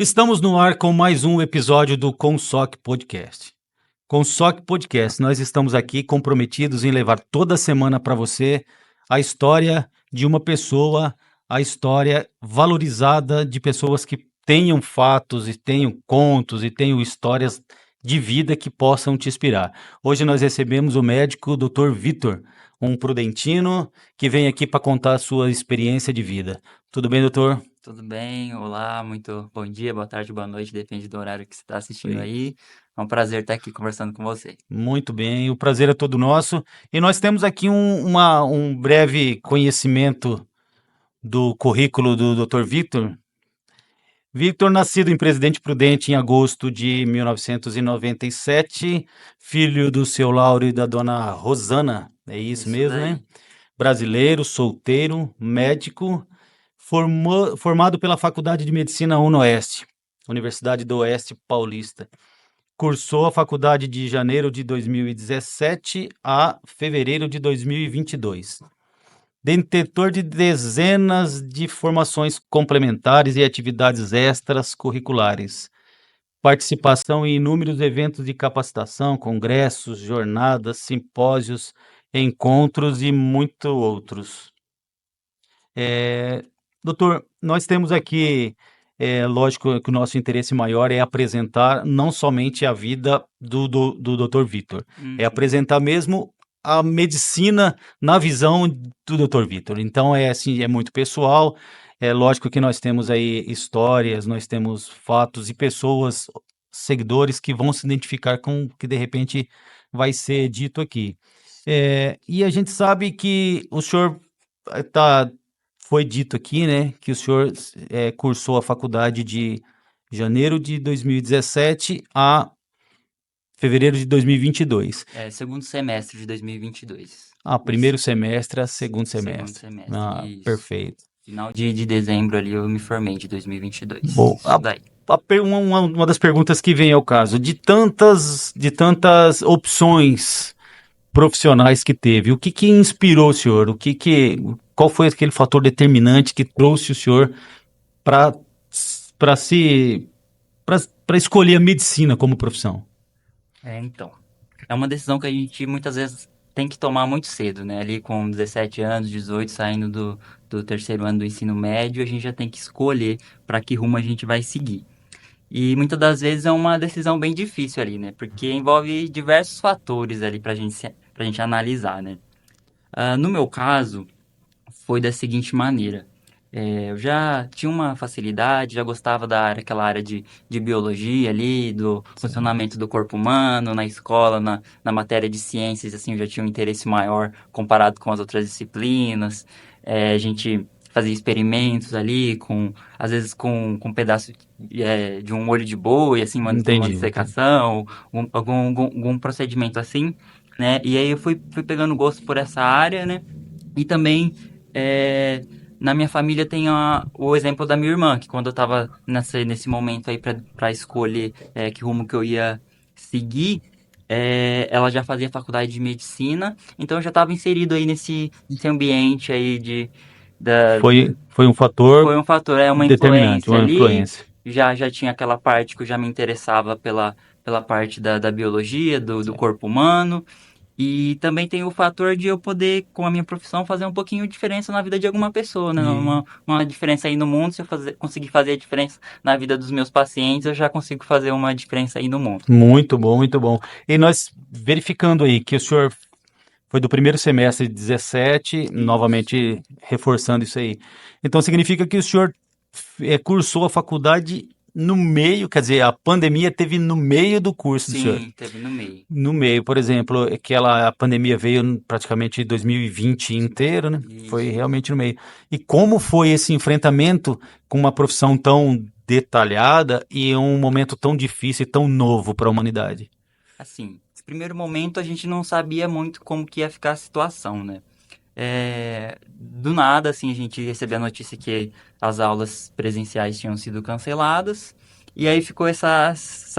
Estamos no ar com mais um episódio do Consoc Podcast. Consoc Podcast, nós estamos aqui comprometidos em levar toda semana para você a história de uma pessoa, a história valorizada de pessoas que tenham fatos e tenham contos e tenham histórias de vida que possam te inspirar. Hoje nós recebemos o médico Dr. Vitor, um prudentino que vem aqui para contar a sua experiência de vida. Tudo bem, doutor? Tudo bem? Olá, muito bom dia, boa tarde, boa noite, depende do horário que você está assistindo Oi. aí. É um prazer estar aqui conversando com você. Muito bem, o prazer é todo nosso. E nós temos aqui um breve conhecimento do currículo do Dr. Victor. Victor, nascido em Presidente Prudente em agosto de 1997, filho do seu Lauro e da dona Rosana, é isso Isso mesmo, né? daí. Brasileiro, solteiro, médico, formado pela Faculdade de Medicina UNOeste, Universidade do Oeste Paulista. Cursou a faculdade de janeiro de 2017 a fevereiro de 2022. Detentor de dezenas de formações complementares e atividades extras curriculares. Participação em inúmeros eventos de capacitação, congressos, jornadas, simpósios, encontros e muito outros. Doutor, nós temos aqui, lógico que o nosso interesse maior é apresentar não somente a vida do Dr. Vitor, é Uhum. apresentar mesmo a medicina na visão do Dr. Vitor. Então é assim, é muito pessoal. É lógico que nós temos aí histórias, nós temos fatos e pessoas, seguidores que vão se identificar com o que de repente vai ser dito aqui. E a gente sabe que o senhor está foi dito aqui, né, que o senhor cursou a faculdade de janeiro de 2017 a fevereiro de 2022. É, segundo semestre de 2022. Ah, primeiro Isso. semestre a segundo Segundo semestre. Ah, semestre, isso. perfeito. Final de dezembro ali eu me formei de 2022. Bom, Isso daí. uma das perguntas que vem ao caso, de tantas opções profissionais que teve, o que que inspirou o senhor? Qual foi aquele fator determinante que trouxe o senhor para para se para escolher a medicina como profissão? Então. É uma decisão que a gente muitas vezes tem que tomar muito cedo, né? Ali com 17 anos, 18, saindo do terceiro ano do ensino médio, a gente já tem que escolher para que rumo a gente vai seguir. E muitas das vezes é uma decisão bem difícil ali, né? Porque envolve diversos fatores ali pra gente analisar, né? No meu caso, foi da seguinte maneira. Eu já tinha uma facilidade, já gostava da área, aquela área de biologia ali, do funcionamento do corpo humano, na escola, na matéria de ciências, assim, eu já tinha um interesse maior comparado com as outras disciplinas. A gente fazia experimentos ali, às vezes com um pedaço de um olho de boi, assim, uma Entendi, entendi. dissecação, algum procedimento assim, né? E aí eu fui pegando gosto por essa área, né? E também é, na minha família tem o exemplo da minha irmã, que quando eu estava nesse momento aí para escolher que rumo que eu ia seguir, ela já fazia faculdade de medicina, então eu já estava inserido aí nesse ambiente aí da, Foi um fator foi um fator, uma determinante, influência uma ali, influência. já tinha aquela parte que eu já me interessava pela parte da biologia, do corpo humano, e também tem o fator de eu poder, com a minha profissão, fazer um pouquinho de diferença na vida de alguma pessoa, né? E Uma diferença aí no mundo, se eu conseguir fazer a diferença na vida dos meus pacientes, eu já consigo fazer uma diferença aí no mundo. muito bom, muito bom. E nós verificando aí que o senhor foi do primeiro semestre de 17, Isso. novamente reforçando isso aí. Então significa que o senhor cursou a faculdade no meio, quer dizer, a pandemia teve no meio do curso do senhor. Sim, teve no meio. No meio, por exemplo, a pandemia veio praticamente 2020 inteiro, né? Foi Isso. realmente no meio. E como foi esse enfrentamento com uma profissão tão detalhada e um momento tão difícil e tão novo para a humanidade? Assim, no primeiro momento a gente não sabia muito como que ia ficar a situação, né? Do nada, assim, a gente recebeu a notícia que as aulas presenciais tinham sido canceladas, e aí ficou essa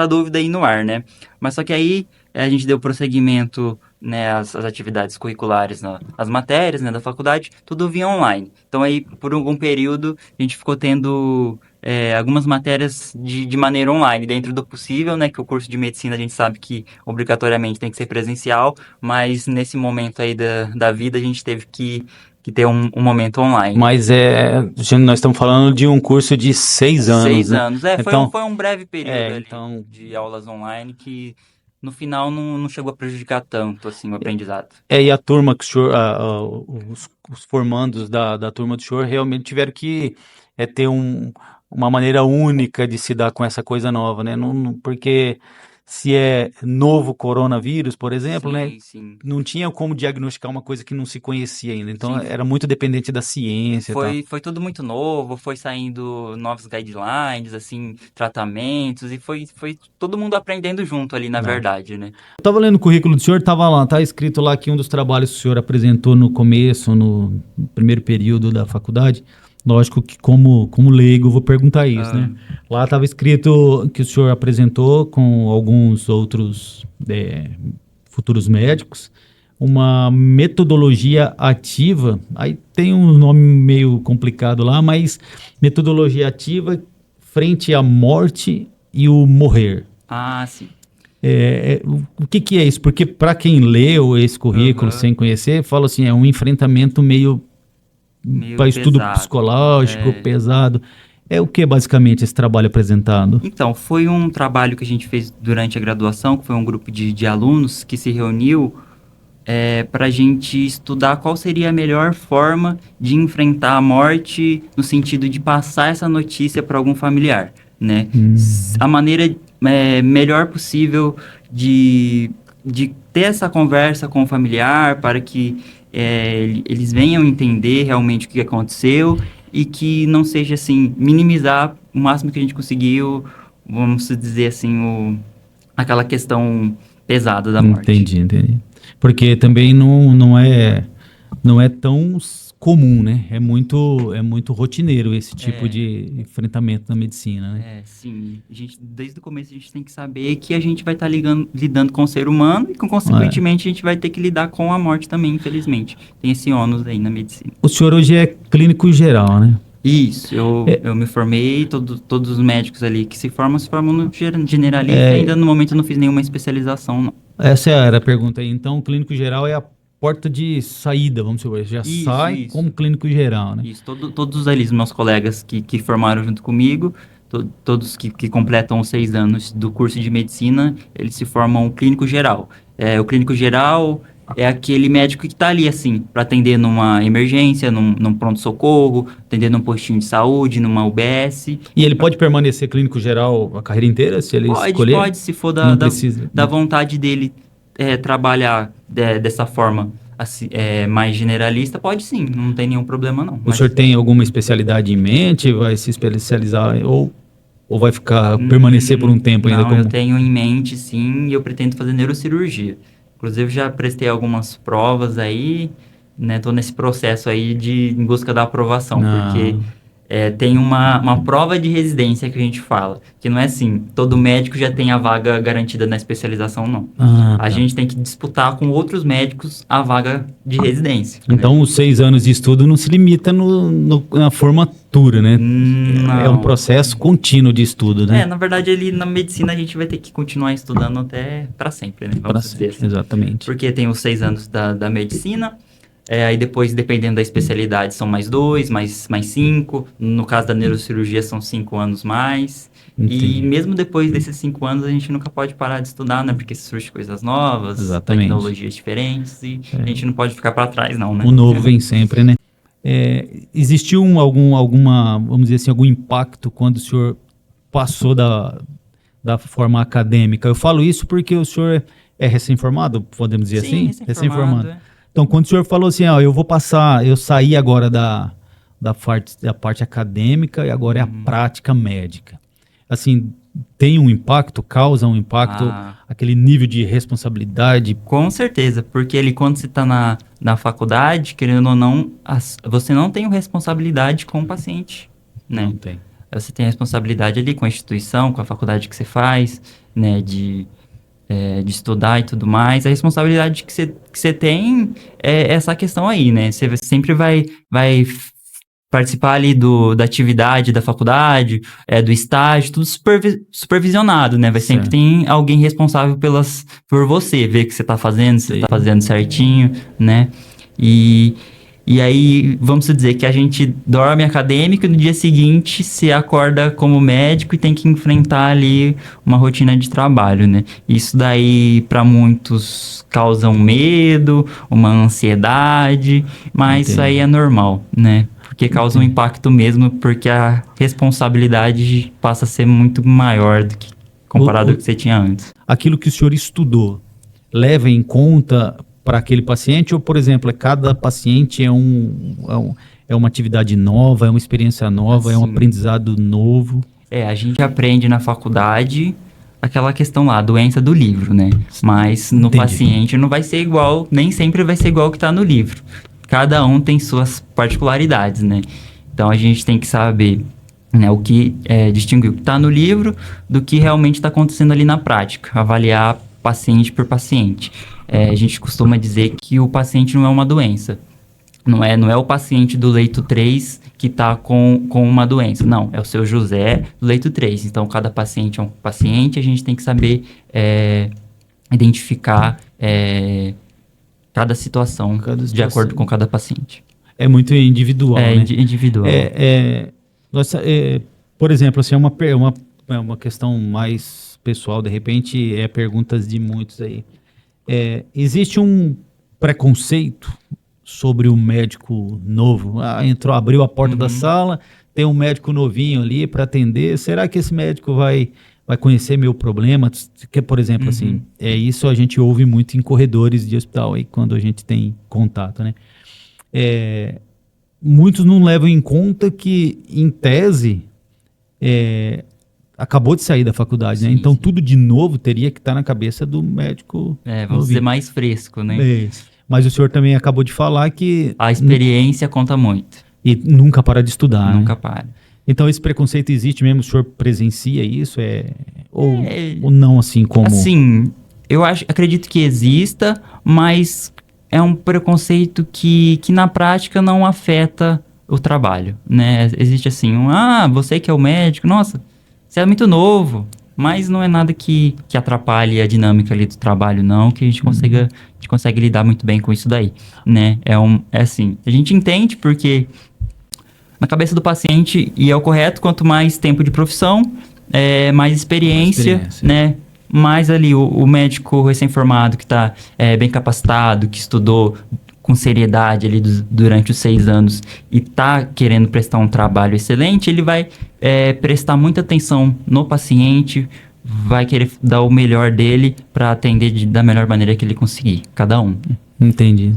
dúvida aí no ar, né? Mas só que aí a gente deu prosseguimento né, as atividades curriculares, as matérias, né, da faculdade, tudo via online. Então aí, por algum período, a gente ficou tendo algumas matérias de maneira online, dentro do possível, né, que o curso de medicina a gente sabe que obrigatoriamente tem que ser presencial, mas nesse momento aí da vida a gente teve que ter um momento online. Mas nós estamos falando de um curso de 6 anos, 6 né? anos. Então, Foi um breve período ali então de aulas online que no final não chegou a prejudicar tanto assim o aprendizado. e a turma que o senhor, os formandos da turma do senhor realmente tiveram que ter uma maneira única de se dar com essa coisa nova, né? Porque se é novo coronavírus, por exemplo, né? Sim, sim. Não tinha como diagnosticar uma coisa que não se conhecia ainda. Então Sim, era muito dependente da ciência e tal. foi tudo muito novo, foi saindo novos guidelines, assim, tratamentos, e foi todo mundo aprendendo junto ali, na Não. verdade, né? Eu estava lendo o currículo do senhor, estava lá, tá escrito lá que um dos trabalhos que o senhor apresentou no começo, no primeiro período da faculdade. Lógico que como leigo eu vou perguntar isso, né? Lá estava escrito que o senhor apresentou com alguns outros futuros médicos uma metodologia ativa. Aí tem um nome meio complicado lá, mas metodologia ativa frente à morte e o morrer. Ah, sim. O que é isso? Porque para quem leu esse currículo Aham. sem conhecer, fala assim, é um enfrentamento meio Meio para estudo pesado. psicológico, É. pesado. É o que basicamente esse trabalho apresentado? Então, foi um trabalho que a gente fez durante a graduação, que foi um grupo de alunos que se reuniu para a gente estudar qual seria a melhor forma de enfrentar a morte no sentido de passar essa notícia para algum familiar, né? A maneira melhor possível de ter essa conversa com o familiar para que eles venham entender realmente o que aconteceu e que não seja assim, minimizar o máximo que a gente conseguiu, vamos dizer assim, aquela questão pesada da morte. Entendi. Porque também não é tão comum, né? É muito rotineiro esse tipo É. de enfrentamento na medicina, né? Sim. Desde o começo a gente tem que saber que a gente vai estar lidando com o ser humano e, É. consequentemente, a gente vai ter que lidar com a morte também, infelizmente. Tem esse ônus aí na medicina. O senhor hoje é clínico geral, né? Isso, eu me formei, todos os médicos ali que se formam no generalista, ainda no momento eu não fiz nenhuma especialização, não. Essa era a pergunta aí. Então, o clínico geral é a porta de saída, vamos supor. Já Isso, sai isso. como clínico geral, né? Isso, todos ali, os meus colegas que formaram junto comigo, todos que completam os 6 anos do curso de medicina, eles se formam clínico geral. O clínico geral é aquele médico que está ali, assim, para atender numa emergência, num pronto-socorro, atender num postinho de saúde, numa UBS. E ele pode permanecer clínico geral a carreira inteira, se ele escolher? Pode, se for Não precisa. da vontade dele trabalhar dessa forma assim, mais generalista, pode sim, não tem nenhum problema não. O senhor tem alguma especialidade em mente? Vai se especializar ou vai permanecer por um tempo ainda Não, como... eu tenho em mente sim, e eu pretendo fazer neurocirurgia. Inclusive já prestei algumas provas aí, né? Tô nesse processo aí em busca da aprovação, porque tem uma prova de residência que a gente fala, que não é assim, todo médico já tem a vaga garantida na especialização, não. A gente tem que disputar com outros médicos a vaga de residência. Então, os 6 anos de estudo não se limita na formatura, né? É um Não. processo contínuo de estudo, né? Na verdade, na medicina a gente vai ter que continuar estudando até para sempre, né? Pra Vamos dizer sempre, assim. exatamente. Porque tem os 6 anos da medicina, aí depois, dependendo da especialidade, são mais 2, mais 5. No caso da neurocirurgia, são 5 anos mais. Entendi. E mesmo depois desses 5 anos, a gente nunca pode parar de estudar, né? Porque surgem coisas novas, Exatamente. tecnologias diferentes, e a gente não pode ficar para trás, não, né? O novo vem sempre, né? Existiu vamos dizer assim, algum impacto quando o senhor passou da forma acadêmica? Eu falo isso porque o senhor é recém-formado, podemos dizer Sim, assim? recém-formado. Então, quando o senhor falou assim, ó, eu saí agora da parte acadêmica e agora é a prática médica. Assim, tem um impacto, causa um impacto, aquele nível de responsabilidade? Com certeza, porque quando você está na faculdade, querendo ou não, você não tem responsabilidade com o paciente, né? Não tem. Você tem responsabilidade ali com a instituição, com a faculdade que você faz, né? de estudar e tudo mais, a responsabilidade que você tem é essa questão aí, né? Você sempre vai participar ali da atividade da faculdade, do estágio, tudo supervisionado, né? Vai sempre Certo. ter alguém responsável por você, ver o que você tá fazendo, se você tá fazendo certinho, né? E aí, vamos dizer que a gente dorme acadêmico e no dia seguinte se acorda como médico e tem que enfrentar ali uma rotina de trabalho, né? Isso daí, para muitos, causa um medo, uma ansiedade, mas isso aí Entendi. é normal, né? Porque causa um impacto mesmo, porque a responsabilidade passa a ser muito maior do que comparado ao que você tinha antes. Aquilo que o senhor estudou, leva em conta para aquele paciente? Ou, por exemplo, cada paciente é uma atividade nova, é uma experiência nova, é um Assim, aprendizado novo? a gente aprende na faculdade aquela questão lá, a doença do livro, né? Mas no Entendi. paciente não vai ser igual, nem sempre vai ser igual o que está no livro. Cada um tem suas particularidades, né? Então a gente tem que saber, né, o que distinguir o que está no livro do que realmente está acontecendo ali na prática, avaliar paciente por paciente. A gente costuma dizer que o paciente não é uma doença. Não é o paciente do leito 3 que está com uma doença. Não, é o seu José do leito 3. Então, cada paciente é um paciente, a gente tem que saber identificar cada situação de acordo com cada paciente. É muito individual, né? Individual. Por exemplo, assim, é uma questão mais pessoal, de repente, perguntas de muitos aí. Existe um preconceito sobre o médico novo? Abriu a porta da sala, tem um médico novinho ali para atender. Será que esse médico vai conhecer meu problema? Que, por exemplo, assim, isso a gente ouve muito em corredores de hospital aí quando a gente tem contato, né? Muitos não levam em conta que, em tese, acabou de sair da faculdade, né? Então, tudo de novo teria que estar na cabeça do médico. Vamos dizer, mais fresco, né? Mas o senhor também acabou de falar que... A experiência conta muito. E nunca para de estudar, Nunca né? para. Então, esse preconceito existe mesmo? O senhor presencia isso? Ou não, assim como... Assim, acredito que exista, mas é um preconceito que na prática não afeta o trabalho, né? Existe assim, você que é o médico, nossa, você é muito novo, mas não é nada que atrapalhe a dinâmica ali do trabalho, não, que a gente consegue lidar muito bem com isso daí, né? É assim, a gente entende porque na cabeça do paciente, e é o correto, quanto mais tempo de profissão, mais experiência, né? Mais ali o médico recém-formado que está bem capacitado, que estudou com seriedade ali durante os 6 anos e está querendo prestar um trabalho excelente, ele vai prestar muita atenção no paciente, vai querer dar o melhor dele para atender da melhor maneira que ele conseguir, cada um. Entendi.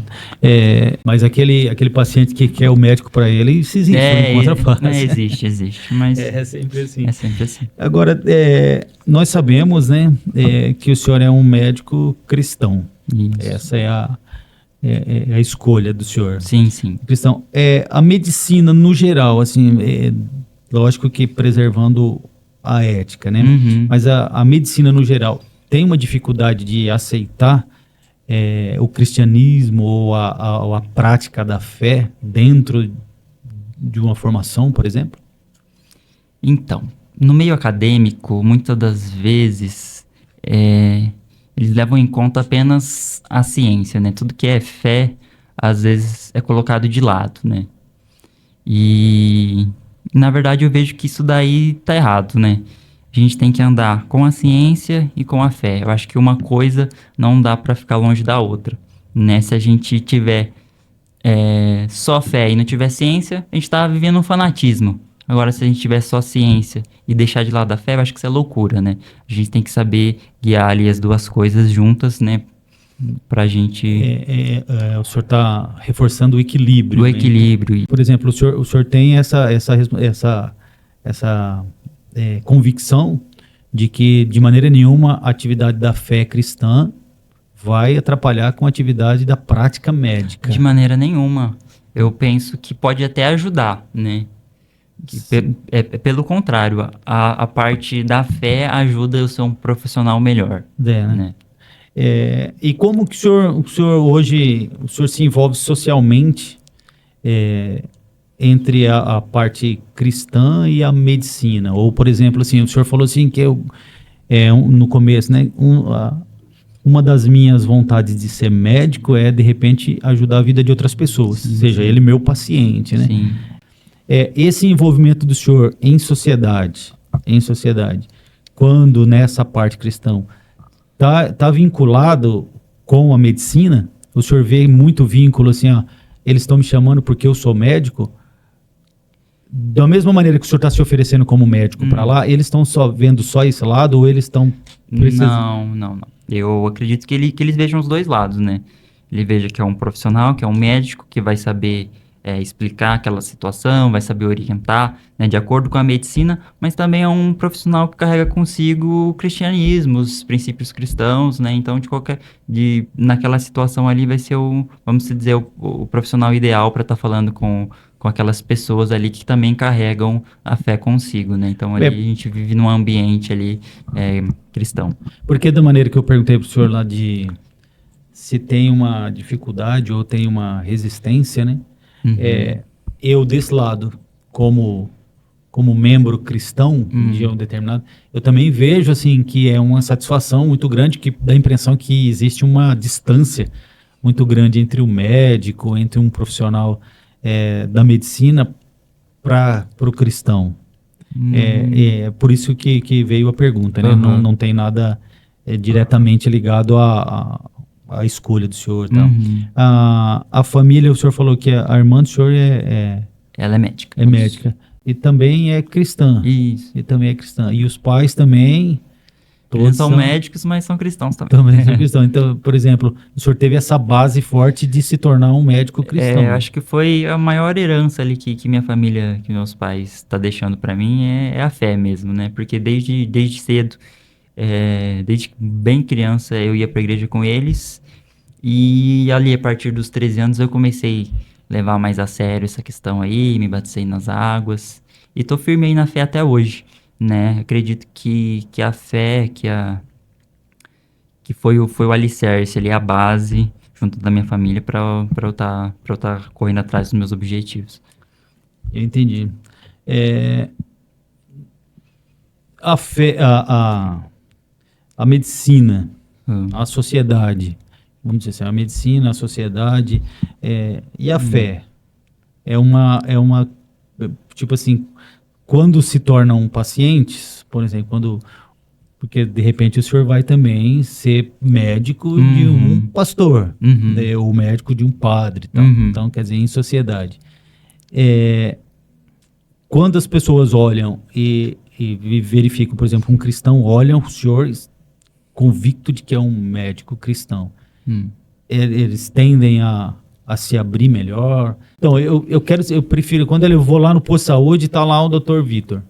Mas aquele paciente que quer o médico para ele, isso existe, não encontra fácil. Existe, mas... É sempre assim. É sempre assim. Agora, nós sabemos, né, que o senhor é um médico cristão. Isso. Essa é a escolha do senhor. Sim, sim. Cristão. A medicina, no geral, assim, lógico que preservando a ética, né? Mas a medicina, no geral, tem uma dificuldade de aceitar o cristianismo ou a prática da fé dentro de uma formação, por exemplo? Então, no meio acadêmico, muitas das vezes, eles levam em conta apenas a ciência, né? Tudo que é fé, às vezes, é colocado de lado, né? E, na verdade, eu vejo que isso daí tá errado, né? A gente tem que andar com a ciência e com a fé. Eu acho que uma coisa não dá para ficar longe da outra, né? Se a gente tiver só fé e não tiver ciência, a gente tá vivendo um fanatismo. Agora, se a gente tiver só ciência e deixar de lado a fé, eu acho que isso é loucura, né? A gente tem que saber guiar ali as duas coisas juntas, né? Pra gente... o senhor está reforçando o equilíbrio. O equilíbrio. Né? Por exemplo, o senhor tem essa convicção de que, de maneira nenhuma, a atividade da fé cristã vai atrapalhar com a atividade da prática médica. De maneira nenhuma. Eu penso que pode até ajudar, né? Pelo contrário, a parte da fé ajuda eu ser um profissional melhor. Né? E como que o senhor hoje, o senhor se envolve socialmente entre a parte cristã e a medicina? Ou, por exemplo, assim, o senhor falou assim que no começo, né? Uma das minhas vontades de ser médico é, de repente, ajudar a vida de outras pessoas, seja ele meu paciente, né? Sim. Esse envolvimento do senhor em sociedade, quando nessa parte cristã, tá vinculado com a medicina? O senhor vê muito vínculo assim, ó, eles estão me chamando porque eu sou médico? Da mesma maneira que o senhor está se oferecendo como médico para lá, eles estão só vendo só esse lado ou eles estão precisando? Não. Eu acredito que eles vejam os dois lados, né? Ele veja que é um profissional, que é um médico, que vai saber explicar aquela situação, vai saber orientar, né, de acordo com a medicina, mas também é um profissional que carrega consigo o cristianismo, os princípios cristãos, né? Então, naquela situação ali vai ser vamos dizer, o profissional ideal para estar falando com aquelas pessoas ali que também carregam a fé consigo, né? Então, ali a gente vive num ambiente ali cristão. Porque da maneira que eu perguntei para o senhor lá de se tem uma dificuldade ou tem uma resistência, né? Uhum. Eu desse lado, como membro cristão de um determinado, eu também vejo assim que é uma satisfação muito grande, que dá a impressão que existe uma distância muito grande entre o médico, entre um profissional da medicina para o cristão. É por isso que veio a pergunta, né? Uhum. Não tem nada diretamente ligado à escolha do senhor. Tá? Uhum. A família, o senhor falou que a irmã do senhor Ela é médica. é médica e também é cristã. Isso. E também é cristã. E os pais também, Eles todos são médicos, mas são cristãos também. também são cristãos. Então, por exemplo, o senhor teve essa base forte de se tornar um médico cristão. Eu acho que foi a maior herança ali que minha família, que meus pais tá deixando para mim é a fé mesmo, né? Porque desde cedo, desde bem criança, eu ia para a igreja com eles e ali a partir dos 13 anos eu comecei a levar mais a sério essa questão aí, me batizei nas águas e tô firme aí na fé até hoje, né? Acredito que a fé, que foi o alicerce ali, a base, junto da minha família, para eu tá correndo atrás dos meus objetivos. Eu entendi. A fé, a medicina, a sociedade, vamos dizer assim, a medicina, a sociedade e a fé tipo assim, quando se tornam pacientes, por exemplo, porque de repente o senhor vai também ser médico de um pastor, né, ou médico de um padre, então quer dizer, em sociedade. Quando as pessoas olham e verificam, por exemplo, um cristão olha o senhor convicto de que é um médico cristão, eles tendem a se abrir melhor. Então, eu prefiro, quando eu vou lá no posto de saúde, tá lá o Dr. Vitor.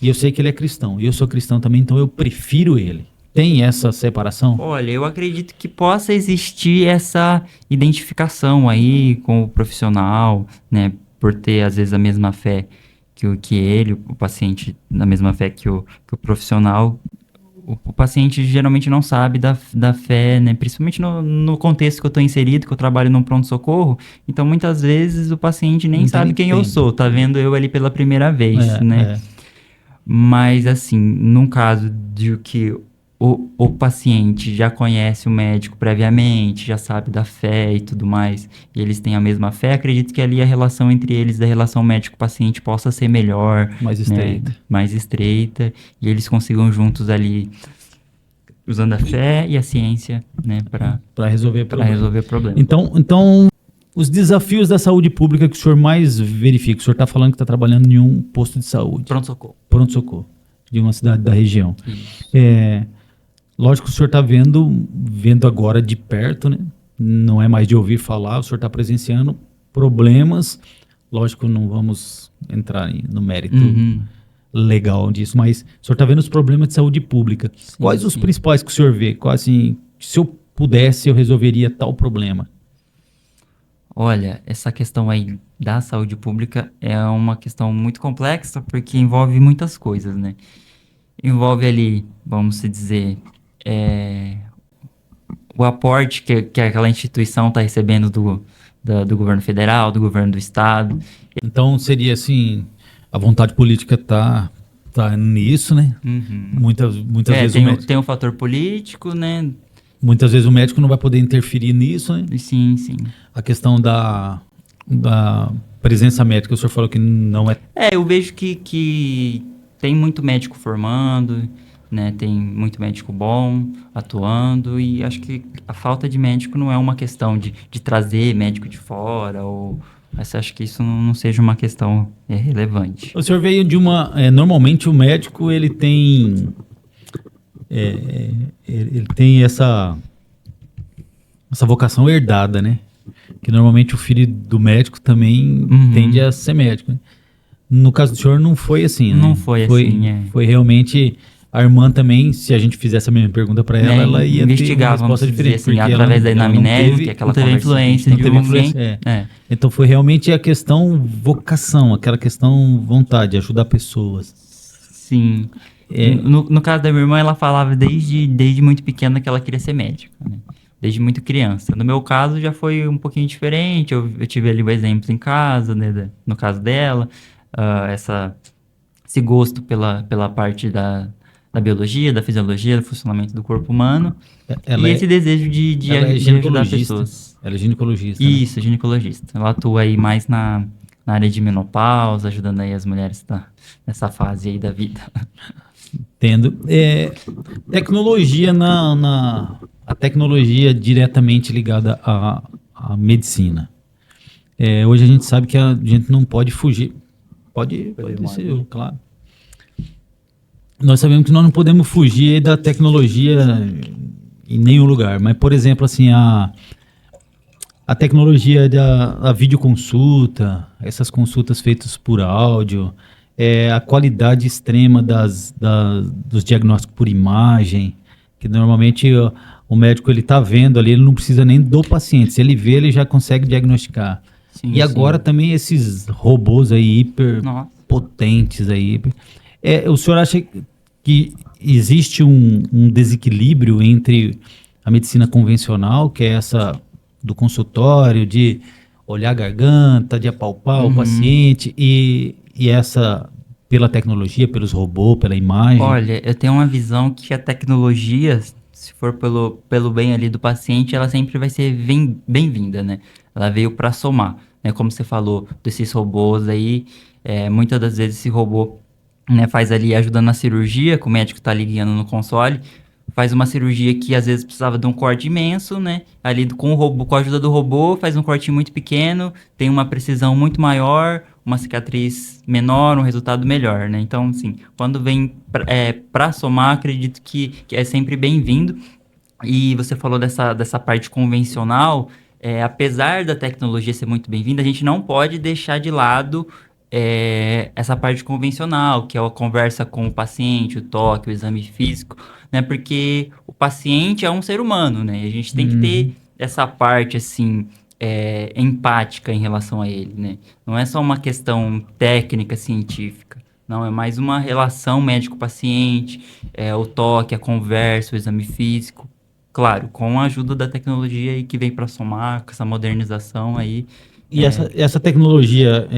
E eu sei que ele é cristão. E eu sou cristão também, então eu prefiro ele. Tem essa separação? Olha, eu acredito que possa existir essa identificação aí com o profissional, né? Por ter, às vezes, a mesma fé que ele, o paciente, na mesma fé que o profissional. O paciente geralmente não sabe da fé, né? Principalmente no contexto que eu estou inserido, que eu trabalho num pronto-socorro. Então, muitas vezes, o paciente nem sabe quem eu sou. Tá vendo eu ali pela primeira vez, né? Mas, assim, num caso de que o paciente já conhece o médico previamente, já sabe da fé e tudo mais, e eles têm a mesma fé, acredito que ali a relação entre eles, da relação médico-paciente, possa ser melhor, mais estreita. né? Mais estreita, e eles consigam juntos ali, usando a fé e a ciência, né, para resolver o problema. Então, os desafios da saúde pública que o senhor mais verifica, o senhor está falando que está trabalhando em um posto de saúde. Pronto-socorro, de uma cidade da região. Lógico que o senhor está vendo agora de perto, né? Não é mais de ouvir falar, o senhor está presenciando problemas. Lógico, não vamos entrar no mérito legal disso, mas o senhor está vendo os problemas de saúde pública. Quais os principais que o senhor vê? Assim, se eu pudesse, eu resolveria tal problema. Olha, essa questão aí da saúde pública é uma questão muito complexa porque envolve muitas coisas, né? Envolve ali, vamos dizer, o aporte que aquela instituição está recebendo do governo federal, do governo do estado. Então seria assim, a vontade política tá nisso, né? Uhum. Muitas vezes tem um fator político, né? muitas vezes o médico não vai poder interferir nisso, né? Sim, sim. A questão da presença médica, o senhor falou que não é. Eu vejo que tem muito médico formando, né? Tem muito médico bom atuando, e acho que a falta de médico não é uma questão de trazer médico de fora, mas acho que isso não seja uma questão relevante. O senhor veio de uma. Normalmente o médico ele tem. Ele tem essa vocação herdada, né? Que normalmente o filho do médico também tende a ser médico, né? No caso do senhor não foi assim, né? Não foi assim, Foi realmente a irmã também, se a gente fizesse a mesma pergunta para ela, ela ia ter uma resposta diferente. Assim, através da anamnese, que é aquela influência não teve influência. Então foi realmente a questão vocação, aquela questão vontade, ajudar pessoas. Sim. No caso da minha irmã, ela falava desde muito pequena que ela queria ser médica, né? Desde muito criança. No meu caso já foi um pouquinho diferente, eu tive ali o exemplo em casa, né, no caso dela, esse gosto pela parte da biologia, da fisiologia, do funcionamento do corpo humano, esse desejo de ajudar pessoas. Ela é ginecologista. Isso, né? Ginecologista. Ela atua aí mais na área de menopausa, ajudando aí as mulheres nessa fase aí da vida. Entendo. Tecnologia a tecnologia diretamente ligada à medicina. Hoje a gente sabe que a gente não pode fugir. Pode ser, claro. Nós sabemos que nós não podemos fugir da tecnologia em nenhum lugar. Mas, por exemplo, assim, a tecnologia da videoconsulta, essas consultas feitas por áudio, a qualidade extrema dos diagnósticos por imagem, que normalmente o médico ele está vendo ali, ele não precisa nem do paciente. Se ele vê, ele já consegue diagnosticar. Sim, agora também esses robôs aí hiper potentes aí. O senhor acha que existe um desequilíbrio entre a medicina convencional, que é essa do consultório, de olhar a garganta, de apalpar o paciente, e essa pela tecnologia, pelos robôs, pela imagem? Olha, eu tenho uma visão que a tecnologia, se for pelo bem ali do paciente, ela sempre vai ser bem-vinda, né? Ela veio para somar, né? Como você falou desses robôs aí, muitas das vezes esse robô, né, faz ali ajudando na cirurgia, que o médico está ali guiando no console, faz uma cirurgia que às vezes precisava de um corte imenso, né? Ali com a ajuda do robô, faz um corte muito pequeno, tem uma precisão muito maior, uma cicatriz menor, um resultado melhor, né? Então, assim, quando vem para somar, acredito que é sempre bem-vindo. E você falou dessa parte convencional, apesar da tecnologia ser muito bem-vinda, a gente não pode deixar de lado essa parte convencional, que é a conversa com o paciente, o toque, o exame físico, né? Porque o paciente é um ser humano, né? A gente tem que ter essa parte, assim, empática em relação a ele, né? Não é só uma questão técnica, científica. Não, é mais uma relação médico-paciente, o toque, a conversa, o exame físico. Claro, com a ajuda da tecnologia aí que vem para somar, com essa modernização aí. E essa tecnologia,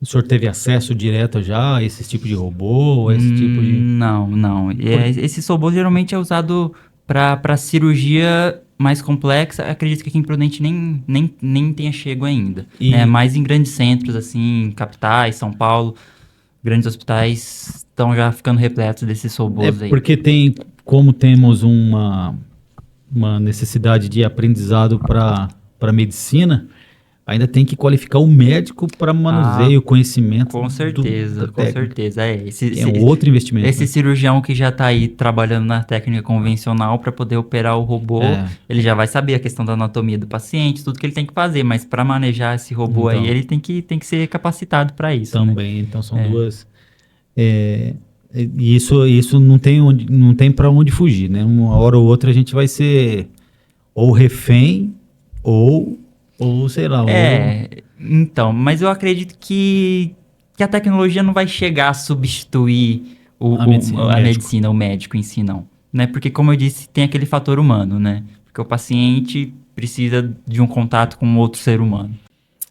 o senhor teve acesso direto já a esse tipo de robô? Esse tipo de... Não. Esse robô geralmente é usado para cirurgia mais complexa. Acredito que aqui em Prudente nem tenha chego ainda. Mais em grandes centros, assim, capitais, São Paulo, grandes hospitais estão já ficando repletos desses robôs aí. Porque como temos uma necessidade de aprendizado para medicina, ainda tem que qualificar o médico para manuseio, conhecimento. Com certeza, com certeza. Outro investimento. Esse cirurgião que já está aí trabalhando na técnica convencional para poder operar o robô, ele já vai saber a questão da anatomia do paciente, tudo que ele tem que fazer, mas para manejar esse robô aí, ele tem que ser capacitado para isso. Também, né? Então são duas... E isso não tem para onde fugir, né? Uma hora ou outra a gente vai ser ou refém ou sei lá. Então, mas eu acredito que a tecnologia não vai chegar a substituir a medicina, o médico em si, não. né? Porque, como eu disse, tem aquele fator humano, né? Porque o paciente precisa de um contato com outro ser humano.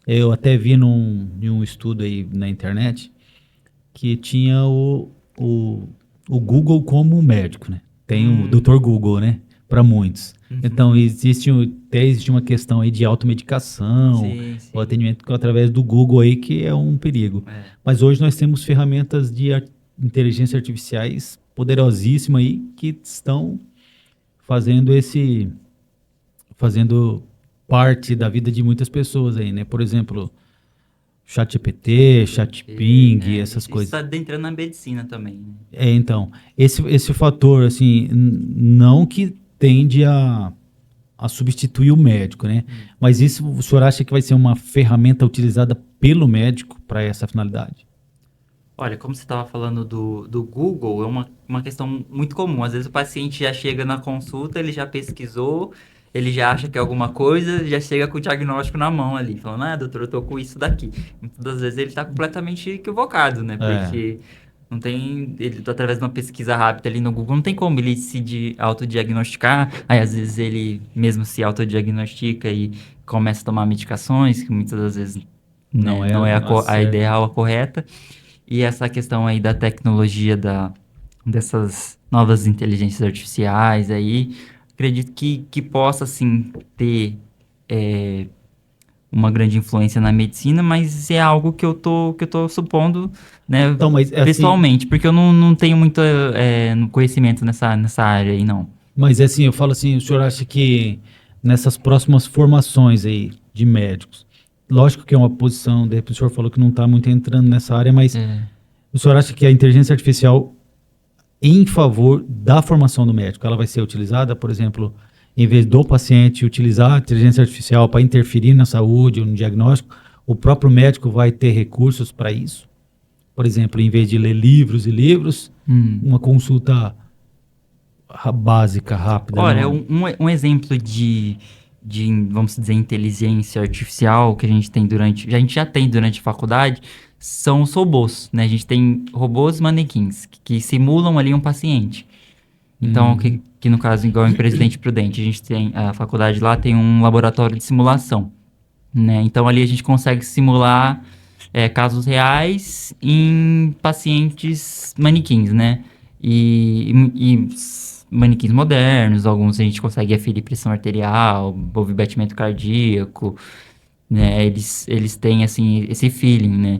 Eu até vi em um estudo aí na internet que tinha o Google como médico, né? Tem o Dr. Google, né? Para muitos. Então, até existe uma questão aí de automedicação, Sim, sim. o atendimento através do Google aí, que é um perigo. É. Mas hoje nós temos ferramentas de inteligência artificiais poderosíssimas aí que estão fazendo parte da vida de muitas pessoas aí, né? Por exemplo, ChatGPT, ChatPing, essas Isso coisas. está entrando na medicina também, né? Então, esse fator, assim, não que tende a substituir o médico, né? Mas isso, o senhor acha que vai ser uma ferramenta utilizada pelo médico para essa finalidade? Olha, como você estava falando do Google, é uma questão muito comum. Às vezes o paciente já chega na consulta, ele já pesquisou, ele já acha que é alguma coisa, já chega com o diagnóstico na mão ali, falando, doutor, eu tô com isso daqui. Muitas das vezes ele está completamente equivocado, né? Porque não tem, ele, através de uma pesquisa rápida ali no Google, não tem como ele se autodiagnosticar. Aí às vezes ele mesmo se autodiagnostica e começa a tomar medicações, que muitas das vezes Não né, é não é a a certa. ideal, a correta. E essa questão aí da tecnologia, dessas novas inteligências artificiais aí, acredito que possa, sim, ter uma grande influência na medicina, mas é algo que eu tô supondo, né, Então, mas assim, pessoalmente, porque eu não tenho muito conhecimento nessa área aí, não. mas assim, eu falo assim, o senhor acha que nessas próximas formações aí de médicos, lógico que é uma posição, de repente o senhor falou que não está muito entrando nessa área, mas o senhor acha que a inteligência artificial em favor da formação do médico, ela vai ser utilizada, por exemplo, em vez do paciente utilizar a inteligência artificial para interferir na saúde ou no diagnóstico, o próprio médico vai ter recursos para isso? Por exemplo, em vez de ler livros e livros, uma consulta básica, rápida. Olha, não- um exemplo de, vamos dizer, inteligência artificial que a gente já tem durante a faculdade, são os robôs, né? A gente tem robôs manequins que simulam ali um paciente. Então, que no caso, igual em Presidente Prudente, a faculdade lá tem um laboratório de simulação, né? Então, ali a gente consegue simular casos reais em pacientes manequins, né? E manequins modernos, alguns a gente consegue aferir pressão arterial, ouvir batimento cardíaco, né? Eles têm, assim, esse feeling, né?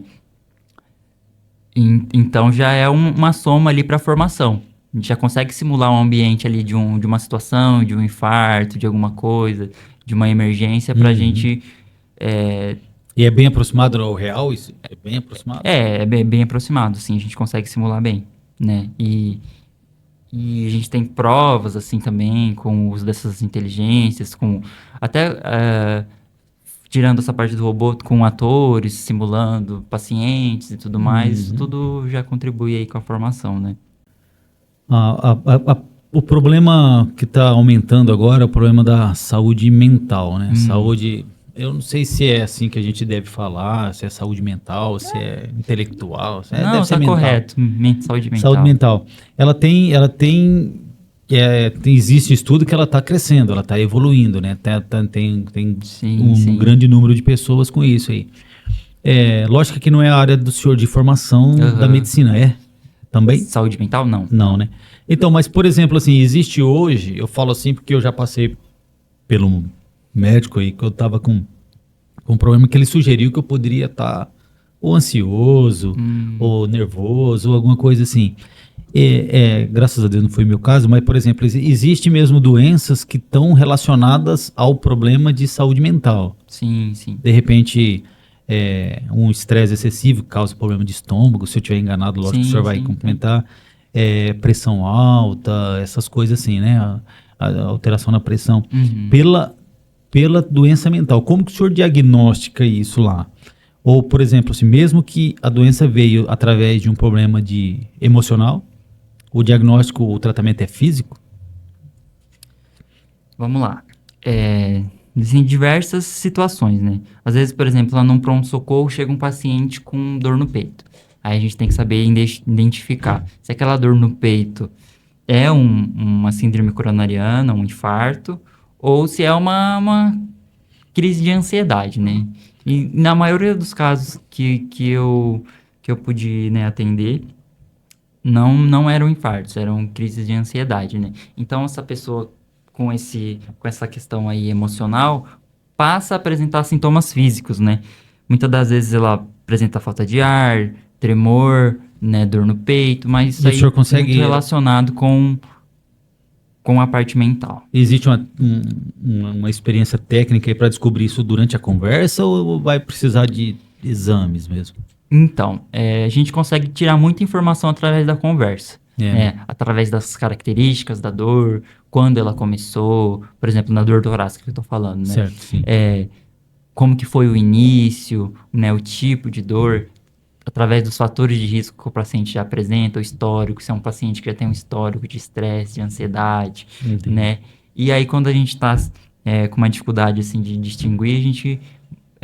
Então já é uma soma ali para a formação. A gente já consegue simular um ambiente ali de uma situação, de um infarto, de alguma coisa, de uma emergência para a gente... E é bem aproximado ao real? Isso? É bem aproximado? É bem aproximado, sim, a gente consegue simular bem, né? E a gente tem provas, assim, também, com o uso dessas inteligências, até tirando essa parte do robô, com atores, simulando pacientes e tudo mais, isso tudo já contribui aí com a formação, né? O problema que está aumentando agora é o problema da saúde mental, né? Saúde, eu não sei se é assim que a gente deve falar, se é saúde mental, se é intelectual, Não, deve ser tá mental. correto, saúde mental. Saúde mental. Existe estudo que ela está crescendo, ela está evoluindo, né? Tem Sim, um sim. grande número de pessoas com isso aí. Lógico que não é a área do senhor de formação da medicina, é? Também? Saúde mental, não. Não, né? Então, mas por exemplo, assim, existe hoje, eu falo assim porque eu já passei pelo médico aí, que eu tava com um problema que ele sugeriu que eu poderia estar ou ansioso, ou nervoso, ou alguma coisa assim. Graças a Deus não foi meu caso, mas, por exemplo, existe mesmo doenças que estão relacionadas ao problema de saúde mental. Sim, sim. De repente, um estresse excessivo causa problema de estômago, se eu estiver enganado, lógico que o senhor vai Sim, complementar. Pressão alta, essas coisas assim, né? A alteração na pressão. Pela doença mental. Como que o senhor diagnostica isso lá? Ou, por exemplo, assim, mesmo que a doença veio através de um problema emocional, o diagnóstico, o tratamento é físico? Vamos lá. Existem diversas situações, né? Às vezes, por exemplo, lá num pronto-socorro chega um paciente com dor no peito. Aí a gente tem que saber identificar se aquela dor no peito é uma síndrome coronariana, um infarto, ou se é uma crise de ansiedade, né? E na maioria dos casos que eu pude, né, atender, não eram infartos, eram crises de ansiedade, né? Então, essa pessoa com essa questão aí emocional passa a apresentar sintomas físicos, né? Muitas das vezes ela apresenta falta de ar, tremor, né, dor no peito, mas isso E o aí senhor é consegue- muito relacionado com a parte mental. Existe uma experiência técnica aí para descobrir isso durante a conversa ou vai precisar de exames mesmo? Então, a gente consegue tirar muita informação através da conversa, É. né? Através das características da dor, quando ela começou, por exemplo, na dor torácica que eu tô falando, né? Certo, sim. Como que foi o início, né? O tipo de dor, através dos fatores de risco que o paciente já apresenta, o histórico, se é um paciente que já tem um histórico de estresse, de ansiedade, Entendi. né? E aí, quando a gente está com uma dificuldade, assim, de distinguir, a gente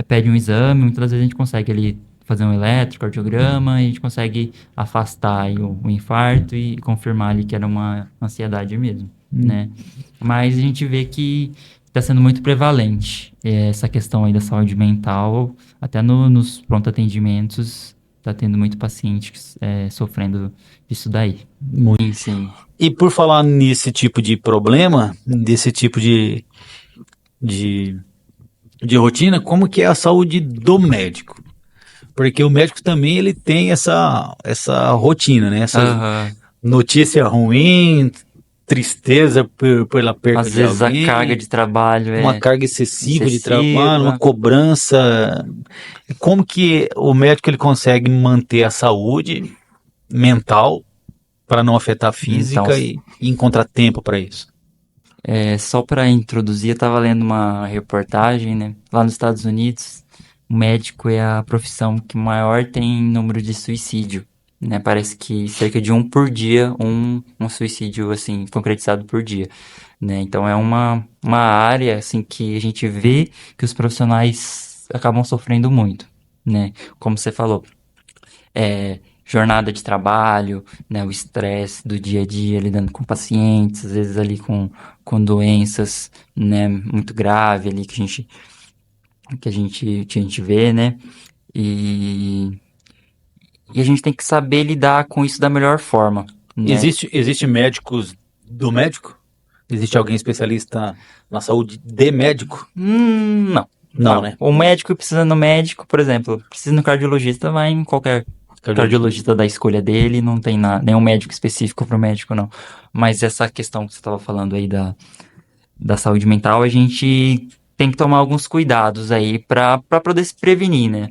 pede um exame, muitas das vezes a gente consegue ali fazer um eletrocardiograma, e a gente consegue afastar aí o infarto e confirmar ali que era uma ansiedade mesmo, né? Mas a gente vê que está sendo muito prevalente essa questão aí da saúde mental, até nos pronto atendimentos, está tendo muito paciente sofrendo disso daí. Muito. Sim. E por falar nesse tipo de problema, desse tipo de rotina, como que é a saúde do médico? Porque o médico também ele tem essa rotina, né? Essa Aham. notícia ruim, tristeza pela perda Às de vezes a alguém, carga de trabalho uma é carga excessiva de excessiva. trabalho, uma cobrança. Como que o médico ele consegue manter a saúde mental para não afetar a física Então, e encontrar tempo para isso? Só para introduzir, eu estava lendo uma reportagem, né? Lá nos Estados Unidos, o médico é a profissão que maior tem número de suicídio, né? Parece que cerca de um por dia, um suicídio, assim, concretizado por dia, né? Então, é uma área, assim, que a gente vê que os profissionais acabam sofrendo muito, né? Como você falou, jornada de trabalho, né, o estresse do dia a dia, lidando com pacientes, às vezes ali com doenças, né, muito grave ali que a gente vê, né, e, e a gente tem que saber lidar com isso da melhor forma, né. Existe médicos do médico? Existe alguém especialista na saúde de médico? Não. Não, né? O médico precisa no médico, por exemplo, precisa no cardiologista, vai em qualquer cardiologista da escolha dele, não tem nenhum médico específico para o médico, não. Mas essa questão que você estava falando aí da saúde mental, a gente tem que tomar alguns cuidados aí para poder se prevenir, né?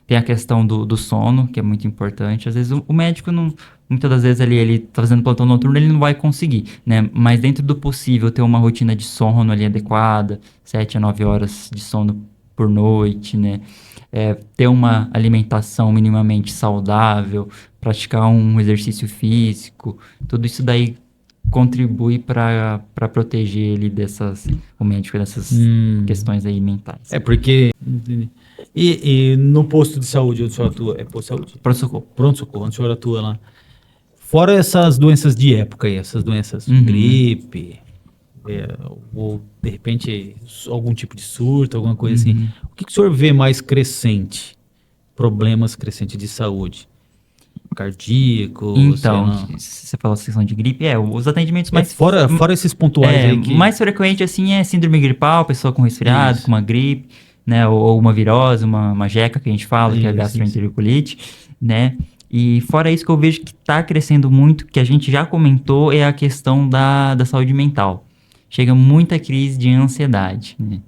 Tem a questão do sono, que é muito importante. Às vezes o médico não. Muitas das vezes ele tá fazendo plantão noturno, ele não vai conseguir, né? Mas dentro do possível, ter uma rotina de sono ali adequada, 7 a 9 horas de sono por noite, né? Ter uma alimentação minimamente saudável, praticar um exercício físico, tudo isso daí contribui para proteger ele o médico dessas questões aí mentais. É porque. E no posto de saúde onde o senhor atua? É posto de saúde? Pronto-socorro. Pronto-socorro, onde o senhor atua lá. Fora essas doenças de época aí, essas doenças gripe, ou de repente algum tipo de surto, alguma coisa assim. O que o senhor vê mais crescente? Problemas crescentes de saúde? Cardíaco, sei Então, lá. você falou questão de gripe, os atendimentos Mas fora esses pontuais aí que... mais frequente assim é síndrome gripal, pessoa com resfriado, Isso. com uma gripe, né, ou uma virose, uma jeca que a gente fala, que é a Isso, gastroenterolite, né? E fora isso que eu vejo que está crescendo muito, que a gente já comentou, é a questão da saúde mental. Chega muita crise de ansiedade, né?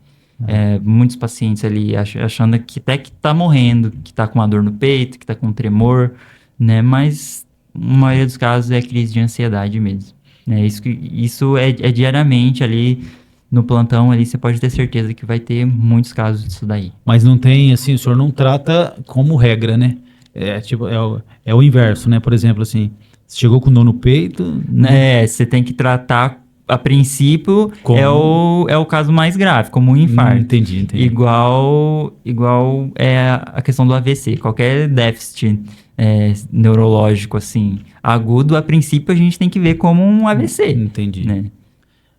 Muitos pacientes ali achando que até que tá morrendo, que tá com uma dor no peito, que tá com um tremor, né? Mas na maioria dos casos é crise de ansiedade mesmo, né? Isso é diariamente ali no plantão ali, você pode ter certeza que vai ter muitos casos disso daí. Mas não tem, assim, o senhor não trata como regra, né? Tipo, é o inverso, né? Por exemplo, assim, você chegou com dor no peito... Você tem que tratar a princípio Como? é o caso mais grave, como um infarto. Entendi. Igual é a questão do AVC. Qualquer déficit neurológico, assim, agudo, a princípio a gente tem que ver como um AVC, Entendi. né?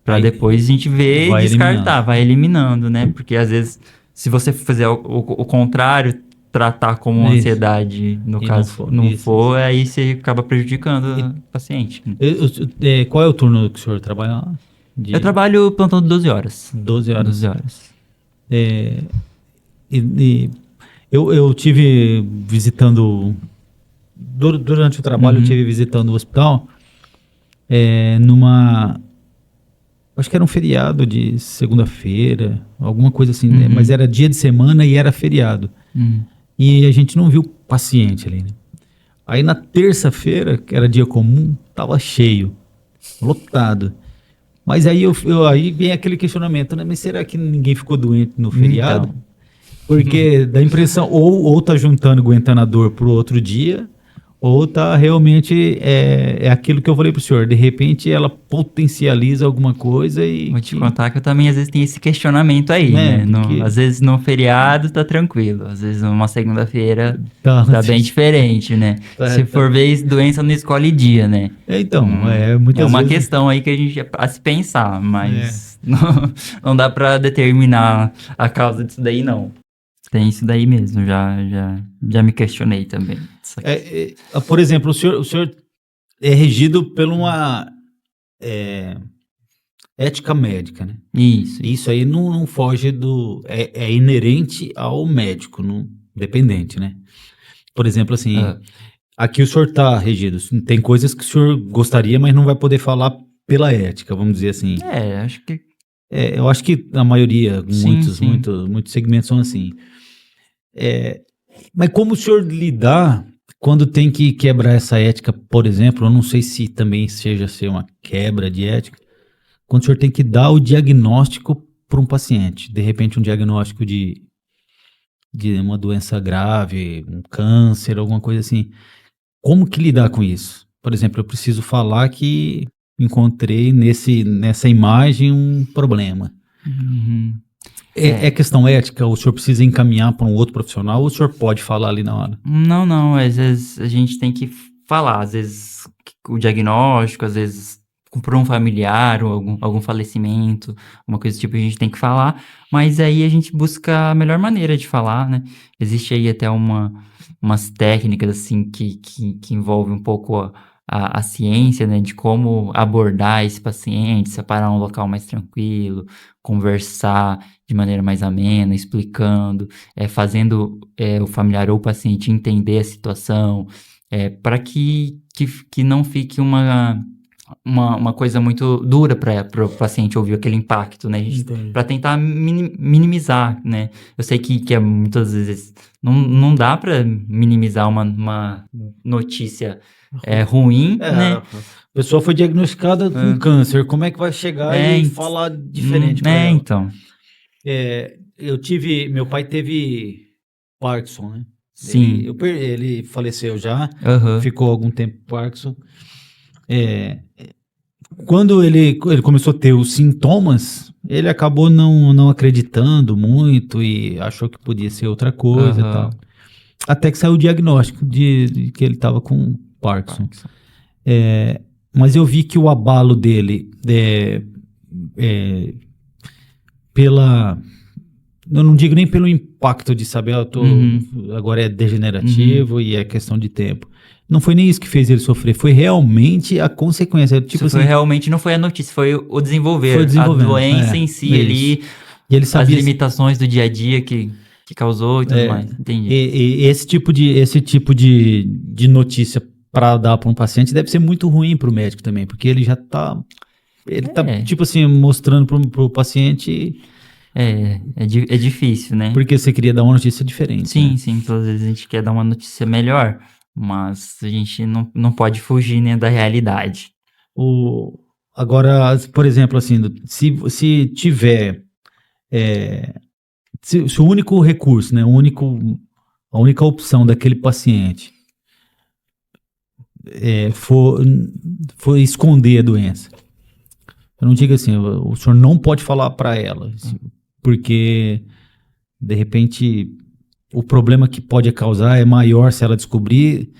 Pra Aí depois a gente ver vai e descartar, eliminando. vai eliminando, né? Porque às vezes, se você fizer o contrário, tratar como Isso. ansiedade, no E não caso, for. não Isso. for, aí você acaba prejudicando o paciente, né? Qual é o turno que o senhor trabalha lá? Eu trabalho plantão de 12 horas. 12 horas. 12 horas. E eu tive visitando, durante o trabalho, eu tive visitando o hospital, acho que era um feriado de segunda-feira, alguma coisa assim, né? Mas era dia de semana e era feriado. E a gente não viu paciente ali, né? Aí na terça-feira, que era dia comum, tava cheio, lotado. Mas aí aí vem aquele questionamento, né? Mas será que ninguém ficou doente no feriado? Então. Porque dá a impressão, ou tá juntando, aguentando a dor pro outro dia, ou tá realmente, é aquilo que eu falei pro senhor, de repente ela potencializa alguma coisa e... Vou te contar que eu também às vezes tenho esse questionamento aí, né? porque- Às vezes no feriado tá tranquilo, às vezes numa segunda-feira Tá, tá bem diferente, né? Se for ver, doença não escolhe dia, né? Então, É muitas uma vezes... questão aí que a gente a se pensar, mas não dá pra determinar a causa disso daí, não. Tem isso daí mesmo, já me questionei também. Por exemplo, o senhor é regido por uma ética médica, né? Isso. Isso aí não foge do... É inerente ao médico, não, dependente, né? Por exemplo, assim, aqui o senhor está regido. Tem coisas que o senhor gostaria, mas não vai poder falar pela ética, vamos dizer assim. Acho que... Eu acho que a maioria, Sim. muitos segmentos são assim. Mas como o senhor lidar quando tem que quebrar essa ética, por exemplo, eu não sei se também seja ser uma quebra de ética, quando o senhor tem que dar o diagnóstico para um paciente, de repente um diagnóstico de uma doença grave, um câncer, alguma coisa assim. Como que lidar com isso? Por exemplo, eu preciso falar que encontrei nessa imagem um problema. É questão ética? O senhor precisa encaminhar para um outro profissional ou o senhor pode falar ali na hora? Não. Às vezes a gente tem que falar. Às vezes o diagnóstico, às vezes por um familiar ou algum falecimento, uma coisa do tipo, a gente tem que falar. Mas aí a gente busca a melhor maneira de falar, né? Existe aí até umas técnicas, assim, que envolvem um pouco a ciência, né? De como abordar esse paciente, separar um local mais tranquilo, conversar de maneira mais amena, explicando, fazendo o familiar ou o paciente entender a situação, para que não fique uma coisa muito dura para o paciente ouvir aquele impacto, né? Para tentar minimizar, né? Eu sei que muitas vezes não dá para minimizar uma notícia ruim, né? A pessoa foi diagnosticada com câncer, como é que vai chegar e falar diferente para ela? Então. Meu pai teve Parkinson, né? Sim. Ele faleceu já, ficou algum tempo Parkinson. Quando ele começou a ter os sintomas, ele acabou não acreditando muito e achou que podia ser outra coisa e tal. Até que saiu o diagnóstico de que ele estava com Parkinson. Mas eu vi que o abalo dele eu não digo nem pelo impacto de saber, agora é degenerativo e é questão de tempo. Não foi nem isso que fez ele sofrer, foi realmente a consequência. Tipo assim, realmente não foi a notícia, foi o desenvolver. Foi desenvolvendo, a doença em si ali, e ele sabia as limitações do dia a dia que causou e tudo mais. Entendi. E esse tipo de notícia para dar para um paciente deve ser muito ruim para o médico também, porque ele já tá tipo assim, mostrando pro paciente. É difícil, né? Porque você queria dar uma notícia diferente. Sim, né? sim, todas as vezes a gente quer dar uma notícia melhor, mas a gente não pode fugir, né, da realidade. Agora, por exemplo, assim, se tiver se o único recurso, né, a única opção daquele paciente for esconder a doença, Eu não digo assim, o senhor não pode falar para ela, assim, porque de repente o problema que pode causar é maior se ela descobrir.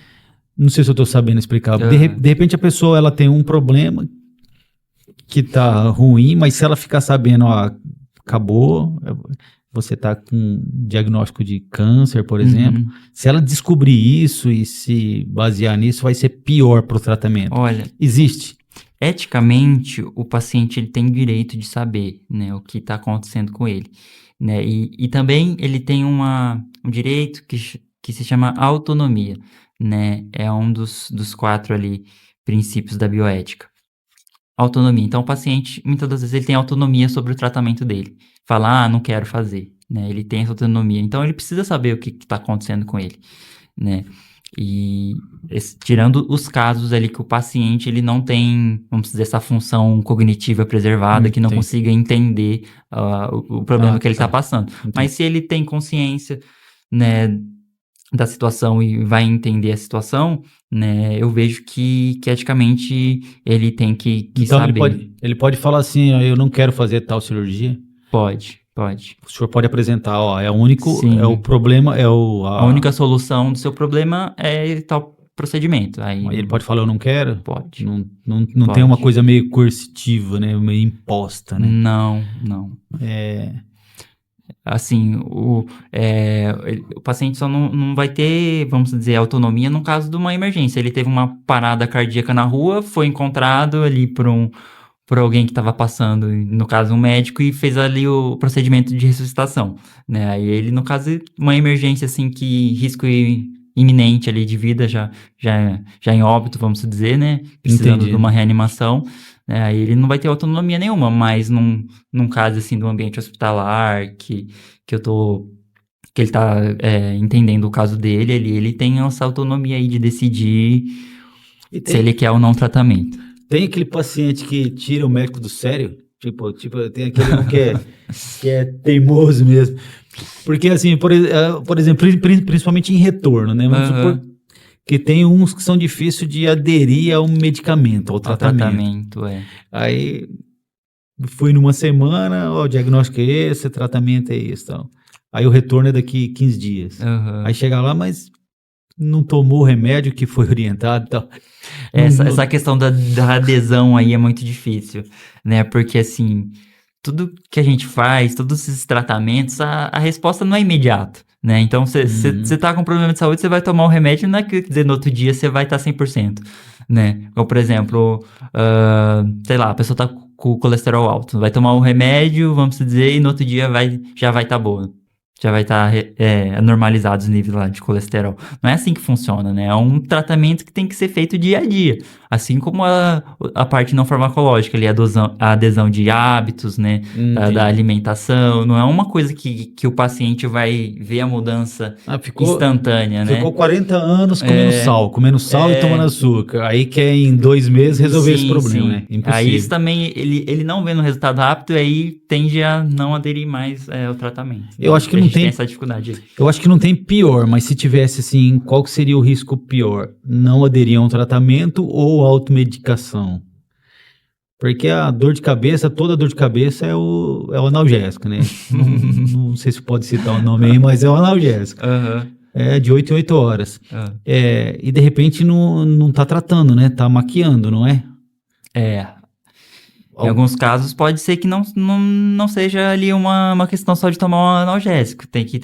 Não sei se eu estou sabendo explicar. De repente a pessoa ela tem um problema que tá ruim, mas se ela ficar sabendo, ó, acabou, você tá com diagnóstico de câncer, por exemplo, se ela descobrir isso e se basear nisso, vai ser pior para o tratamento. Olha, existe. Eticamente, o paciente ele tem direito de saber, né, o que está acontecendo com ele, né, e também ele tem um direito que se chama autonomia, né, é um dos 4 ali princípios da bioética. Autonomia. Então, o paciente, muitas das vezes, ele tem autonomia sobre o tratamento dele. Fala, não quero fazer, né, ele tem essa autonomia. Então, ele precisa saber o que está acontecendo com ele, né. E tirando os casos ali que o paciente ele não tem, vamos dizer, essa função cognitiva preservada, que não consiga entender o problema que ele está passando. Mas se ele tem consciência, né, da situação e vai entender a situação, né, eu vejo que eticamente ele tem que então, saber. Ele pode falar assim, ó, eu não quero fazer tal cirurgia? Pode. O senhor pode apresentar, ó, é o problema, a única solução do seu problema é tal procedimento. Aí ele pode falar, eu não quero? Pode. Não tem uma coisa meio coercitiva, né, meio imposta, né? Não. Assim, o paciente só não vai ter, vamos dizer, autonomia no caso de uma emergência. Ele teve uma parada cardíaca na rua, foi encontrado ali por alguém que estava passando, no caso um médico, e fez ali o procedimento de ressuscitação, né? Aí ele, no caso, uma emergência assim que risco iminente ali de vida, já em óbito, vamos dizer, né? Precisando de uma reanimação, né? Aí ele não vai ter autonomia nenhuma, mas num caso assim do ambiente hospitalar, que ele tá entendendo o caso dele, ele tem essa autonomia aí de decidir se ele quer ou não tratamento. Tem aquele paciente que tira o médico do sério? Tipo tem aquele que é teimoso mesmo. Porque, assim, por exemplo, principalmente em retorno, né? Vamos supor que tem uns que são difíceis de aderir ao medicamento, ao tratamento. Aí, fui numa semana, ó, o diagnóstico é esse, o tratamento é esse, tal. Aí o retorno é daqui 15 dias. Aí chega lá, mas não tomou o remédio que foi orientado e tal. Essa questão da adesão aí é muito difícil, né? Porque, assim, tudo que a gente faz, todos esses tratamentos, a resposta não é imediata, né? Então, você tá com problema de saúde, você vai tomar o remédio, não é que, quer dizer, no outro dia você vai estar 100%, né? Ou, por exemplo, sei lá, a pessoa tá com o colesterol alto, vai tomar o remédio, vamos dizer, e no outro dia já vai estar boa. Já vai estar normalizado os níveis lá de colesterol. Não é assim que funciona, né? É um tratamento que tem que ser feito dia a dia. Assim como a parte não farmacológica, ali, a adesão de hábitos, né? Da alimentação. Não é uma coisa que o paciente vai ver a mudança instantânea, né? Ficou 40 anos comendo sal e tomando açúcar. Aí quer em 2 meses resolver esse problema, né? Impossível. Aí isso também, ele não vendo resultado rápido, aí tende a não aderir mais ao tratamento. Eu acho que não tem essa dificuldade aí. Eu acho que não tem pior, mas se tivesse assim, qual que seria o risco pior? Não aderir a um tratamento ou automedicação? Porque a dor de cabeça, toda dor de cabeça é o analgésico, né? não sei se pode citar o nome aí, mas é o analgésico. É de 8 em 8 horas. E de repente não tá tratando, né? Tá maquiando, não é? Em alguns casos pode ser que não seja ali uma questão só de tomar um analgésico. Tem que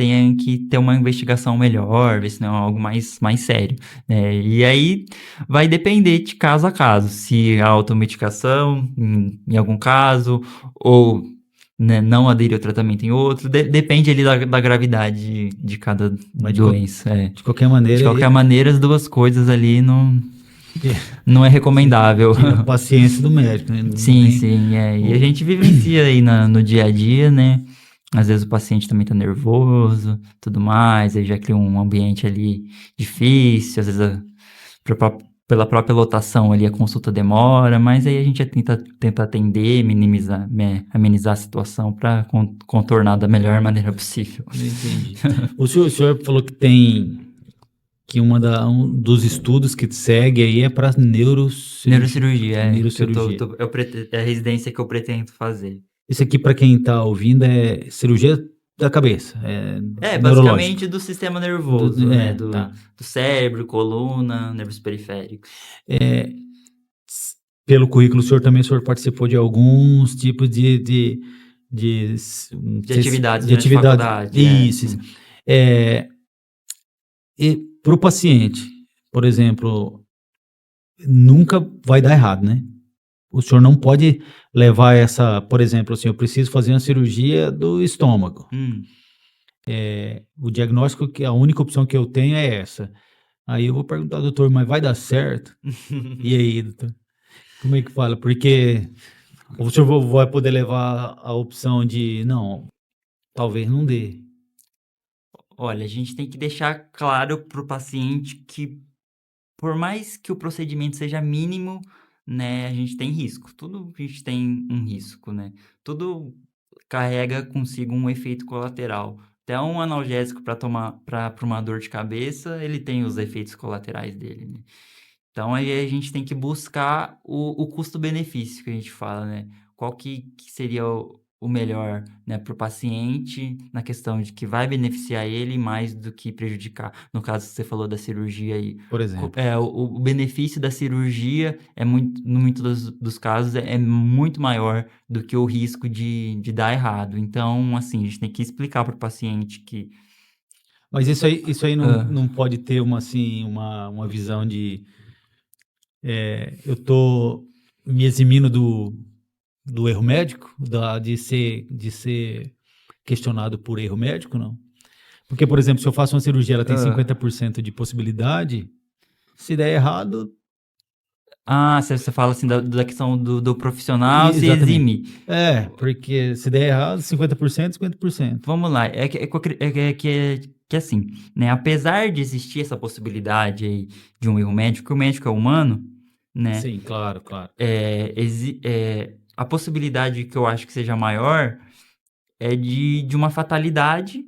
ter uma investigação melhor, ver se não é algo mais sério, né? E aí vai depender de caso a caso. Se a automedicação, em algum caso, ou, né, não aderir ao tratamento em outro. Depende ali da gravidade de cada doença. De qualquer maneira, as duas coisas ali não é recomendável. A paciência do médico, né? Sim. E a gente vivencia aí no dia a dia, né? Às vezes o paciente também tá nervoso, tudo mais, aí já cria um ambiente ali difícil, às vezes pela própria lotação ali a consulta demora, mas aí a gente tenta atender, minimizar, amenizar a situação para contornar da melhor maneira possível. Entendi. O senhor falou que que um dos estudos que segue aí é para Neurocirurgia, é. Neurocirurgia. É a residência que eu pretendo fazer. Esse aqui, para quem está ouvindo, é cirurgia da cabeça, neurológica. Basicamente do sistema nervoso, né? Tá. Do cérebro, coluna, nervos periféricos. Pelo currículo, o senhor participou de alguns tipos de atividades de durante a faculdade. Isso. E para o paciente, por exemplo, nunca vai dar errado, né? O senhor não pode levar por exemplo, assim, eu preciso fazer uma cirurgia do estômago. O diagnóstico, que a única opção que eu tenho é essa. Aí eu vou perguntar, doutor, mas vai dar certo? E aí, doutor? Como é que fala? Porque o senhor vai poder levar a opção de, não, talvez não dê. Olha, a gente tem que deixar claro para o paciente que, por mais que o procedimento seja mínimo, né, a gente tem risco. Tudo a gente tem um risco, né? Tudo carrega consigo um efeito colateral. Até um analgésico para tomar para uma dor de cabeça, ele tem os efeitos colaterais dele, né? Então aí a gente tem que buscar o custo-benefício que a gente fala, né? Qual que seria o melhor, né, para o paciente, na questão de que vai beneficiar ele mais do que prejudicar. No caso, você falou da cirurgia aí. Por exemplo. O benefício da cirurgia no muito dos casos é muito maior do que o risco de dar errado. Então, assim, a gente tem que explicar para o paciente que... Mas isso aí não pode ter uma visão de... eu tô me eximindo do erro médico, de ser questionado por erro médico, não? Porque, por exemplo, se eu faço uma cirurgia, ela tem 50% de possibilidade, se der errado... você fala assim da questão do profissional, se Exatamente. exime. Porque se der errado, 50%, 50%. Vamos lá, que assim, né, apesar de existir essa possibilidade aí de um erro médico, o médico é humano, né? Sim, claro. A possibilidade que eu acho que seja maior é de uma fatalidade,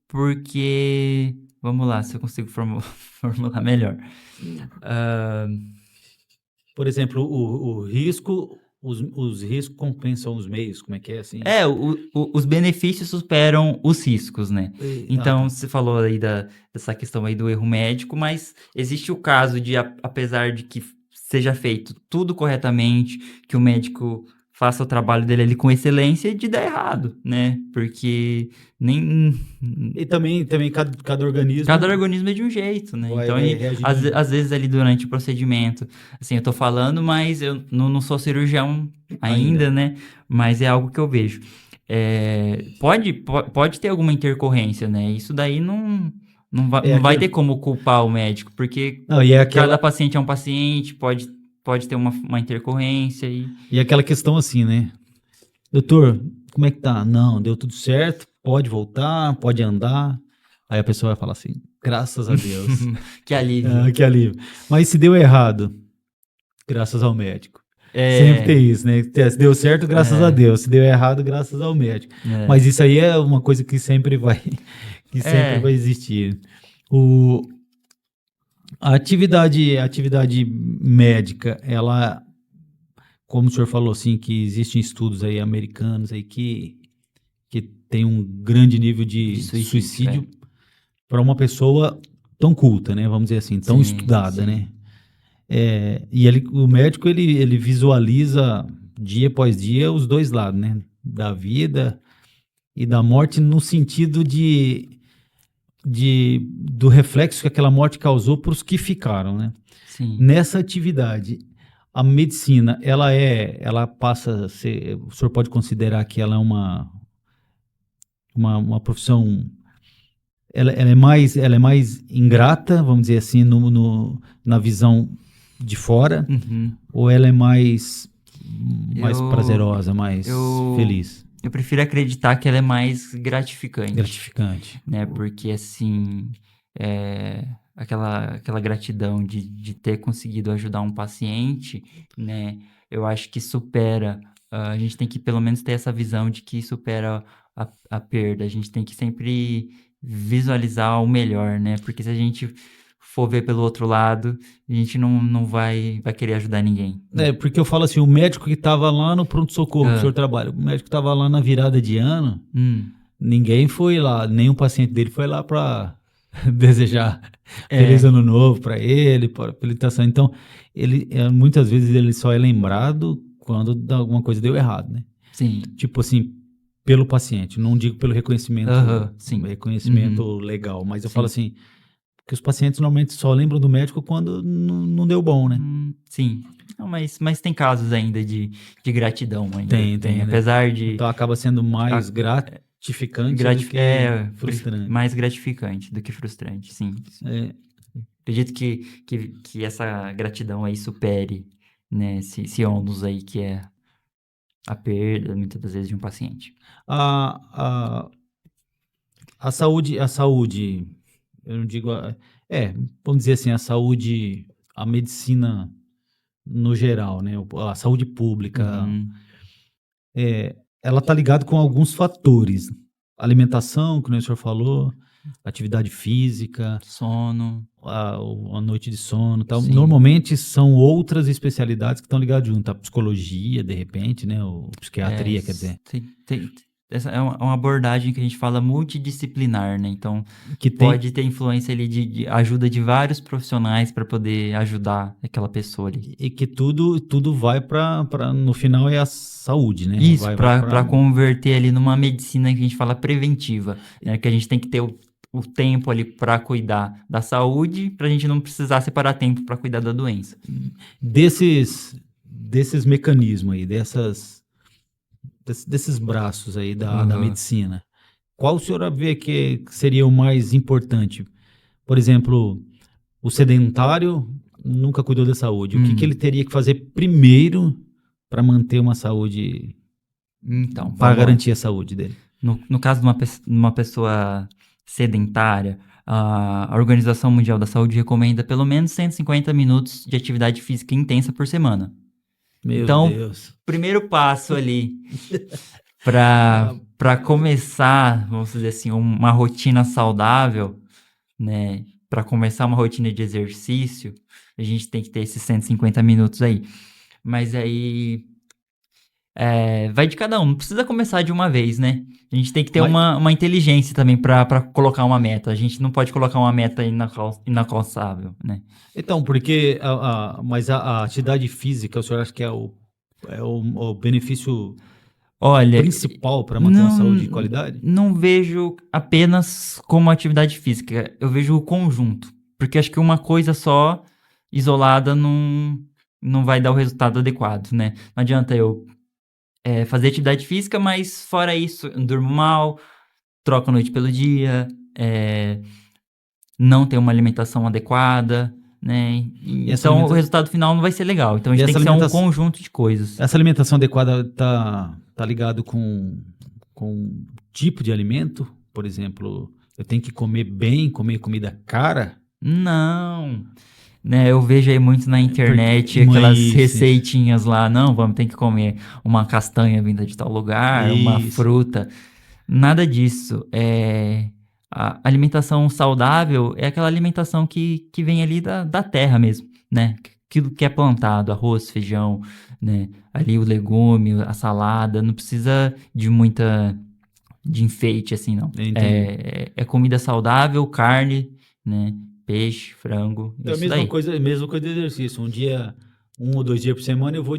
porque... Vamos lá, se eu consigo formular melhor. Por exemplo, o risco, os riscos compensam os meios, como é que é assim? Os benefícios superam os riscos, né? Então, você falou aí dessa questão aí do erro médico, mas existe o caso de, apesar de que seja feito tudo corretamente, que o médico faça o trabalho dele ali com excelência, de dar errado, né? Porque nem... E também cada organismo... Cada organismo é de um jeito, né? Então, às vezes ali durante o procedimento, assim, eu tô falando, mas eu não sou cirurgião ainda, né? Mas é algo que eu vejo. Pode ter alguma intercorrência, né? Isso daí não vai ter como culpar o médico, porque cada paciente é um paciente, pode ter uma intercorrência. E aquela questão assim, né? Doutor, como é que tá? Não, deu tudo certo, pode voltar, pode andar. Aí a pessoa vai falar assim, graças a Deus. Que alívio. Que alívio. Mas se deu errado, graças ao médico. Sempre tem isso, né? Se deu certo, graças a Deus. Se deu errado, graças ao médico. Mas isso aí é uma coisa que sempre vai existir. A atividade médica, ela, como o senhor falou assim, que existem estudos aí americanos aí que tem um grande nível de suicídio para uma pessoa tão culta, né? Vamos dizer assim, tão estudada, né? E o médico, ele visualiza dia após dia os dois lados, né? Da vida e da morte, no sentido do reflexo que aquela morte causou para os que ficaram, né? Sim. Nessa atividade, a medicina, ela passa a ser, o senhor pode considerar que ela é uma profissão, ela é mais ingrata, vamos dizer assim, na visão de fora, ou ela é mais prazerosa, mais feliz? Eu prefiro acreditar que ela é mais gratificante. Gratificante. Né? Porque, assim, aquela gratidão de ter conseguido ajudar um paciente, né? Eu acho que supera. A gente tem que, pelo menos, ter essa visão de que supera a perda. A gente tem que sempre visualizar o melhor, né? Porque se a gente for ver pelo outro lado, a gente não vai querer ajudar ninguém. Porque eu falo assim, o médico que estava lá no pronto-socorro que o Ah. senhor trabalha, o médico que estava lá na virada de ano, Hum. ninguém foi lá, nenhum paciente dele foi lá para desejar É. feliz ano novo para ele, para ele estar saindo. Então, muitas vezes ele só é lembrado quando alguma coisa deu errado, né? Sim. Tipo assim, pelo paciente, não digo pelo reconhecimento, Aham, sim. reconhecimento legal, mas eu Sim. falo assim, que os pacientes normalmente só lembram do médico quando não deu bom, né? Sim. Não, mas tem casos ainda de gratidão ainda. Tem, né? Apesar de... Então acaba sendo mais gratificante do que frustrante. Mais gratificante do que frustrante, sim. É, Acredito que essa gratidão aí supere, né, esse ônus aí que é a perda, muitas das vezes, de um paciente. a saúde, eu não digo, vamos dizer assim, a saúde, a medicina no geral, né? A saúde pública, Uhum. ela tá ligada com alguns fatores. Alimentação, como o senhor falou, atividade física, Sono. a noite de sono, tal. Sim. Normalmente são outras especialidades que estão ligadas junto, a psicologia, de repente, né? Ou psiquiatria, quer dizer. Essa é uma abordagem que a gente fala multidisciplinar, né? Então, Que tem, pode ter influência ali de ajuda de vários profissionais para poder ajudar aquela pessoa ali. e que tudo vai para no final é a saúde, né? Isso, Vai para converter ali numa medicina que a gente fala preventiva, né? Que a gente tem que ter o tempo ali para cuidar da saúde, para a gente não precisar separar tempo para cuidar da doença. desses mecanismos aí, desses braços aí da Uhum. medicina. Qual o senhor vê que seria o mais importante? Por exemplo, o sedentário nunca cuidou da saúde. O que ele teria que fazer primeiro para manter uma saúde, Então, para vamos lá. garantir a saúde dele? No caso de uma pessoa sedentária, a Organização Mundial da Saúde recomenda pelo menos 150 minutos de atividade física intensa por semana. Meu Então, Deus. Primeiro passo ali para começar, vamos dizer assim, uma rotina saudável, né? Para começar uma rotina de exercício, a gente tem que ter esses 150 minutos aí. Mas aí vai de cada um, não precisa começar de uma vez, né? A gente tem que ter uma inteligência também para colocar uma meta. A gente não pode colocar uma meta inalcançável, né? Então, porque mas a atividade física, o senhor acha que é o benefício Olha, principal para manter uma saúde de qualidade? Não vejo apenas como atividade física, eu vejo o conjunto. Porque acho que uma coisa só, isolada, não vai dar o resultado adequado, né? Não adianta eu fazer atividade física, mas fora isso, eu durmo mal, troco a noite pelo dia, não tenho uma alimentação adequada, né? Então o resultado final não vai ser legal. Então a gente tem que ser um conjunto de coisas. Essa alimentação adequada tá ligado com tipo de alimento? Por exemplo, eu tenho que comer bem, comer comida cara? Não. Né, eu vejo aí muito na internet aquelas receitinhas lá. Não, tem que comer uma castanha vinda de tal lugar, uma fruta. Nada disso. A alimentação saudável é aquela alimentação que vem ali da terra mesmo, né? Aquilo que é plantado, arroz, feijão, né? Ali o legume, a salada, não precisa de enfeite, assim, não. É comida saudável, carne, né? Peixe, frango, então, isso mesma coisa do exercício. 1 ou 2 dias por semana eu vou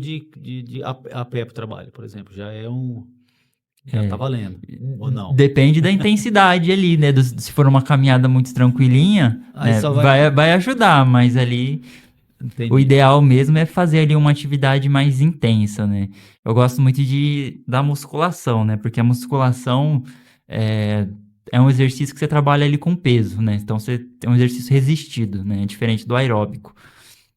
a pé para o trabalho, por exemplo. Já tá valendo, ou não? Depende da intensidade ali, né? Se for uma caminhada muito tranquilinha, né? vai ajudar, mas ali o ideal mesmo é fazer ali uma atividade mais intensa, né? Eu gosto muito da musculação, né? Porque a musculação é um exercício que você trabalha ali com peso, né? Então você tem um exercício resistido, né? Diferente do aeróbico.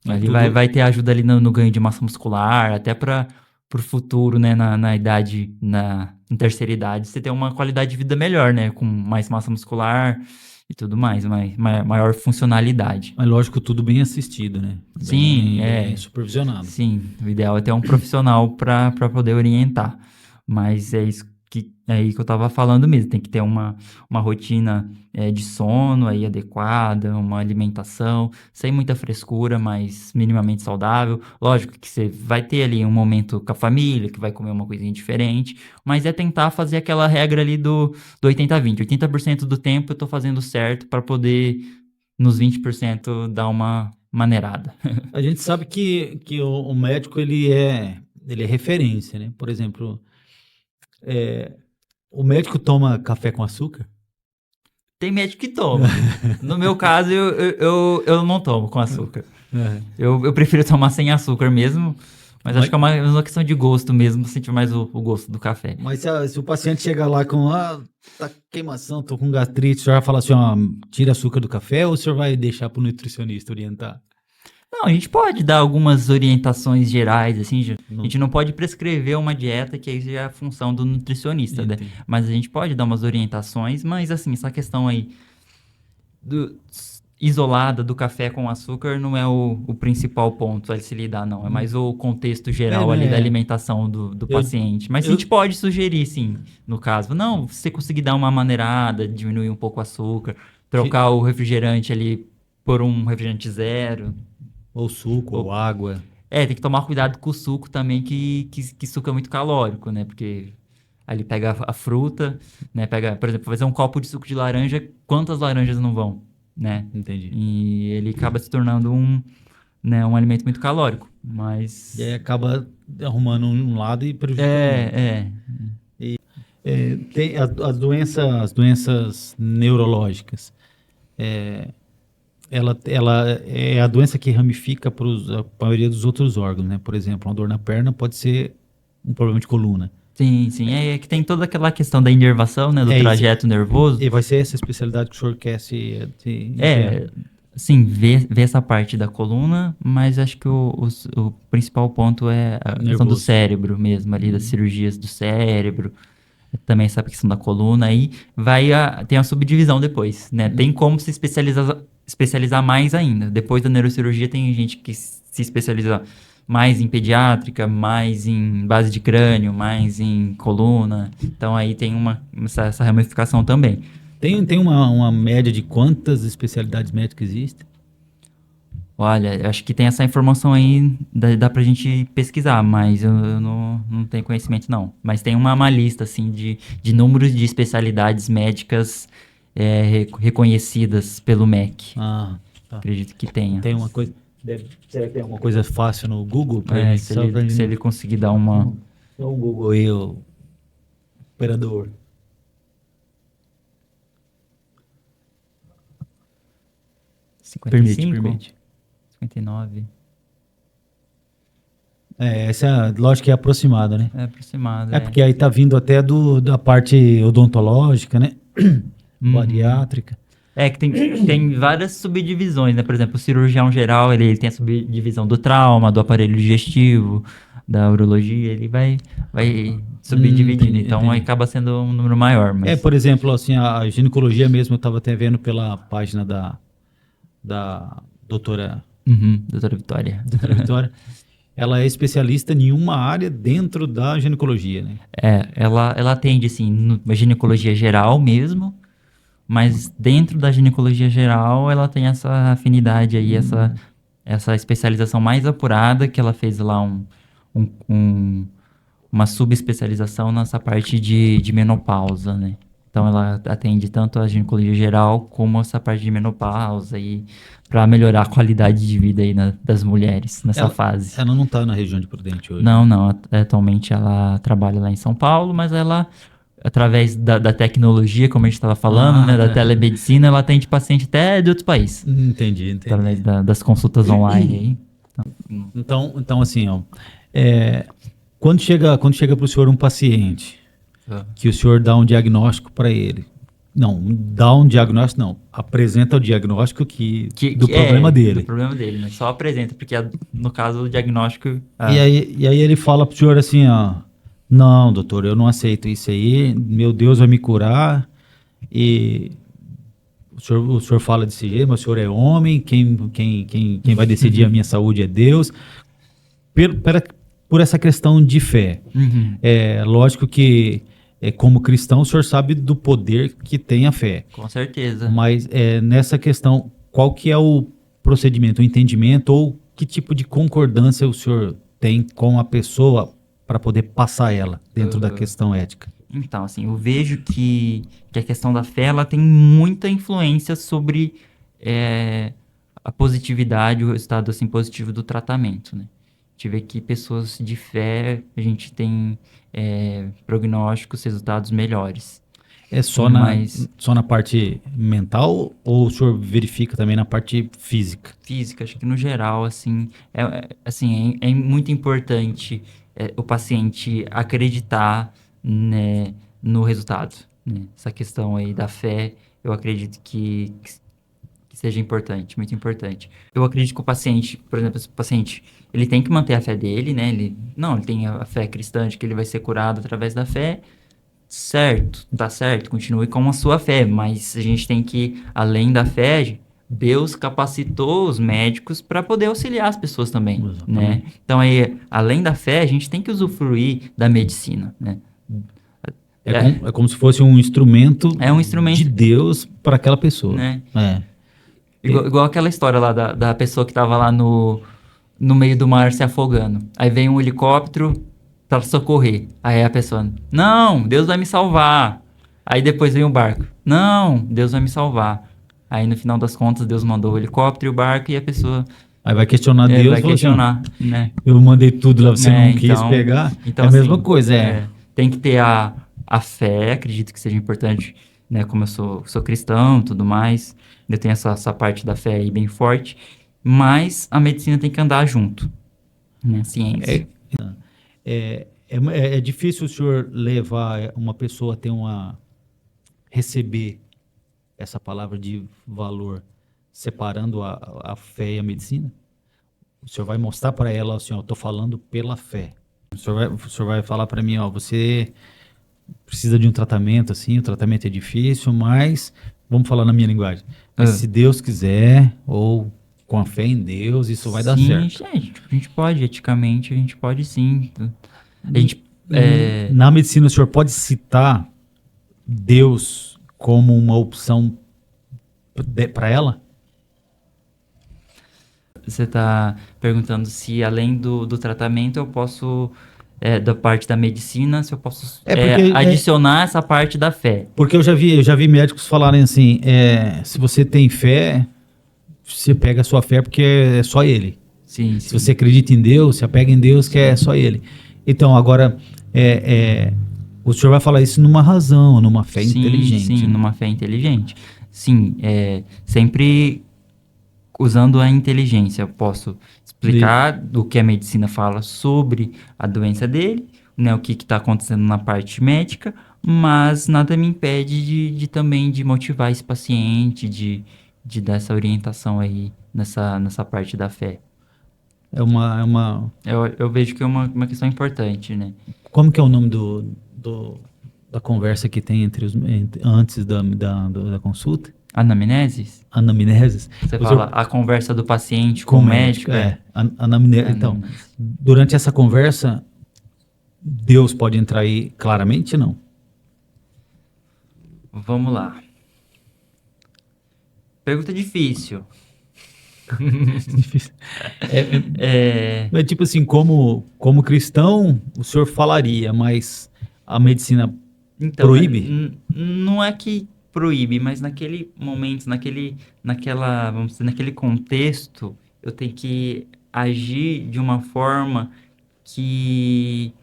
Ali vai ter ajuda ali no ganho de massa muscular, até para o futuro, né? Na idade, na terceira idade, você ter uma qualidade de vida melhor, né? Com mais massa muscular e tudo mais, maior funcionalidade. Mas lógico, tudo bem assistido, né? Sim, bem supervisionado. Sim, o ideal é ter um profissional para poder orientar. Mas é isso que é aí que eu tava falando mesmo, tem que ter uma rotina de sono aí adequada, uma alimentação, sem muita frescura, mas minimamente saudável. Lógico que você vai ter ali um momento com a família, que vai comer uma coisinha diferente, mas é tentar fazer aquela regra ali do 80-20. 80% do tempo eu tô fazendo certo para poder, nos 20%, dar uma maneirada. A gente sabe que o médico ele é referência, né? Por exemplo, o médico toma café com açúcar? Tem médico que toma. No meu caso, eu não tomo com açúcar. Eu prefiro tomar sem açúcar mesmo, mas acho que é uma questão de gosto mesmo, sentir mais o gosto do café. Mas se o paciente chegar lá com, tá queimação, tô com gastrite, o senhor vai falar assim, ó, tira açúcar do café, ou o senhor vai deixar pro nutricionista orientar? Não, a gente pode dar algumas orientações gerais, assim, a gente não pode prescrever uma dieta, que aí já é a função do nutricionista, né? Entendi. Mas a gente pode dar umas orientações, mas assim, essa questão aí isolada do café com açúcar não é o principal ponto a se lidar, não. É mais o contexto geral ali da alimentação do paciente. Mas a gente pode sugerir, sim, no caso. Não, se você conseguir dar uma maneirada, diminuir um pouco o açúcar, trocar o refrigerante ali por um refrigerante zero. Ou suco, ou água. Tem que tomar cuidado com o suco também, que suco é muito calórico, né? Porque ali pega a fruta, né? Pega, por exemplo, fazer um copo de suco de laranja, quantas laranjas não vão, né? Entendi. E ele acaba se tornando um alimento muito calórico, mas... E aí acaba arrumando um lado e prejudicando o outro. Tem as doenças neurológicas. Ela é a doença que ramifica para a maioria dos outros órgãos, né? Por exemplo, uma dor na perna pode ser um problema de coluna. Sim. É que tem toda aquela questão da inervação, né? Do trajeto nervoso. E vai ser essa especialidade que o senhor quer se sim, ver essa parte da coluna, mas acho que o principal ponto é a questão do cérebro mesmo, ali, das cirurgias do cérebro. Também essa questão da coluna. Aí tem a subdivisão depois, né? Tem como se especializar mais ainda. Depois da neurocirurgia tem gente que se especializa mais em pediátrica, mais em base de crânio, mais em coluna. Então aí tem essa ramificação também. Tem uma média de quantas especialidades médicas existem? Olha, eu acho que tem essa informação aí, dá pra gente pesquisar, mas eu não tenho conhecimento não. Mas tem uma lista, assim, de números de especialidades médicas reconhecidas pelo MEC. Tá. Acredito que tenha. Tem uma coisa... Será que tem alguma coisa fácil no Google? Se ele conseguir dar uma... Só o Google aí, o operador. Permite. 59. Essa lógica é aproximada, né? É aproximada. Porque aí tá vindo até da parte odontológica, né? Bariátrica. Que tem várias subdivisões, né? Por exemplo, o cirurgião geral, ele tem a subdivisão do trauma, do aparelho digestivo, da urologia, ele vai subdividindo. Então, aí acaba sendo um número maior. Mas... por exemplo, assim, a ginecologia mesmo, eu estava até vendo pela página da doutora... Doutora Vitória. Doutora Vitória. Ela é especialista em uma área dentro da ginecologia, né? Ela atende, assim, na ginecologia geral mesmo, mas dentro da ginecologia geral, ela tem essa afinidade aí, essa especialização mais apurada, que ela fez lá uma subespecialização nessa parte de menopausa, né? Então, ela atende tanto a ginecologia geral como essa parte de menopausa e para melhorar a qualidade de vida aí das mulheres nessa fase. Ela não está na região de Prudente hoje? Não. Atualmente ela trabalha lá em São Paulo, mas ela, através da tecnologia, como a gente estava falando, né, da telemedicina, ela atende paciente até de outros países. Entendi. Através das consultas online aí. Então assim, ó, quando chega para o senhor um paciente... que o senhor dá um diagnóstico para ele. Não, dá um diagnóstico, não. Apresenta o diagnóstico do problema dele. Do problema dele, né? Só apresenta, porque no caso do diagnóstico... E aí ele fala pro senhor assim, ó, não, doutor, eu não aceito isso aí, meu Deus vai me curar, e o senhor fala desse jeito, mas o senhor é homem, quem vai decidir a minha saúde é Deus. Por essa questão de fé. Lógico que como cristão, o senhor sabe do poder que tem a fé. Com certeza. Mas nessa questão, qual que é o procedimento, o entendimento ou que tipo de concordância o senhor tem com a pessoa para poder passar ela dentro da questão ética? Então, assim, eu vejo que a questão da fé, ela tem muita influência sobre a positividade, o resultado, assim, positivo do tratamento, né? A gente vê que pessoas de fé, a gente tem prognósticos, resultados melhores. É só na parte mental ou o senhor verifica também na parte física? Física, acho que no geral, assim, é muito importante o paciente acreditar, né, no resultado, né? Essa questão aí da fé, eu acredito que seja importante, muito importante. Eu acredito que o paciente, por exemplo, esse paciente, ele tem que manter a fé dele, né? Ele tem a fé cristã de que ele vai ser curado através da fé. Certo, tá certo, continue com a sua fé, mas a gente tem que, além da fé, Deus capacitou os médicos para poder auxiliar as pessoas também, né? Então, aí, além da fé, a gente tem que usufruir da medicina, né? É como se fosse um instrumento, um instrumento de Deus para aquela pessoa. Né? Igual aquela história lá da pessoa que estava lá no meio do mar se afogando. Aí vem um helicóptero para socorrer. Aí a pessoa, não, Deus vai me salvar. Aí depois vem o barco, não, Deus vai me salvar. Aí no final das contas, Deus mandou o helicóptero e o barco e a pessoa... Aí vai questionar Deus. Vai questionar, né? Eu mandei tudo lá, você não quis pegar. Então, é a mesma coisa, tem que ter a fé, acredito que seja importante, né? Como eu sou cristão e tudo mais, eu tenho essa parte da fé aí bem forte, mas a medicina tem que andar junto, né? Ciência. É difícil o senhor levar uma pessoa a receber essa palavra de valor, separando a fé e a medicina? O senhor vai mostrar para ela assim, ó, eu estou falando pela fé. O senhor vai falar para mim, ó, você precisa de um tratamento, assim, o tratamento é difícil, mas vamos falar na minha linguagem. Se Deus quiser, ou com a fé em Deus, isso vai dar certo. A gente pode, eticamente, a gente pode sim. Na medicina, o senhor pode citar Deus como uma opção para ela? Você está perguntando se além do tratamento eu posso, da parte da medicina, se eu posso adicionar essa parte da fé. Porque eu já vi médicos falarem assim, se você tem fé, você pega a sua fé porque é só Ele. Sim, se você acredita em Deus, se apega em Deus, que é só Ele. Então, agora, o senhor vai falar isso numa razão, numa fé inteligente. Sim, numa fé inteligente. Sim, sempre usando a inteligência. Eu posso explicar o que a medicina fala sobre a doença dele, né, o que está acontecendo na parte médica, mas nada me impede de também de motivar esse paciente, de dar essa orientação aí nessa parte da fé. Eu vejo que é uma questão importante, né? Como que é o nome da conversa que tem antes da consulta? Anamneses? Anamneses. Você fala a conversa do paciente com o médico? Anamnese. Então, durante essa conversa, Deus pode entrar aí claramente, não? Vamos lá. Pergunta difícil. É tipo assim, como cristão, o senhor falaria, mas a medicina proíbe? Não é que proíbe, mas naquele momento, vamos dizer, naquele contexto, eu tenho que agir de uma forma que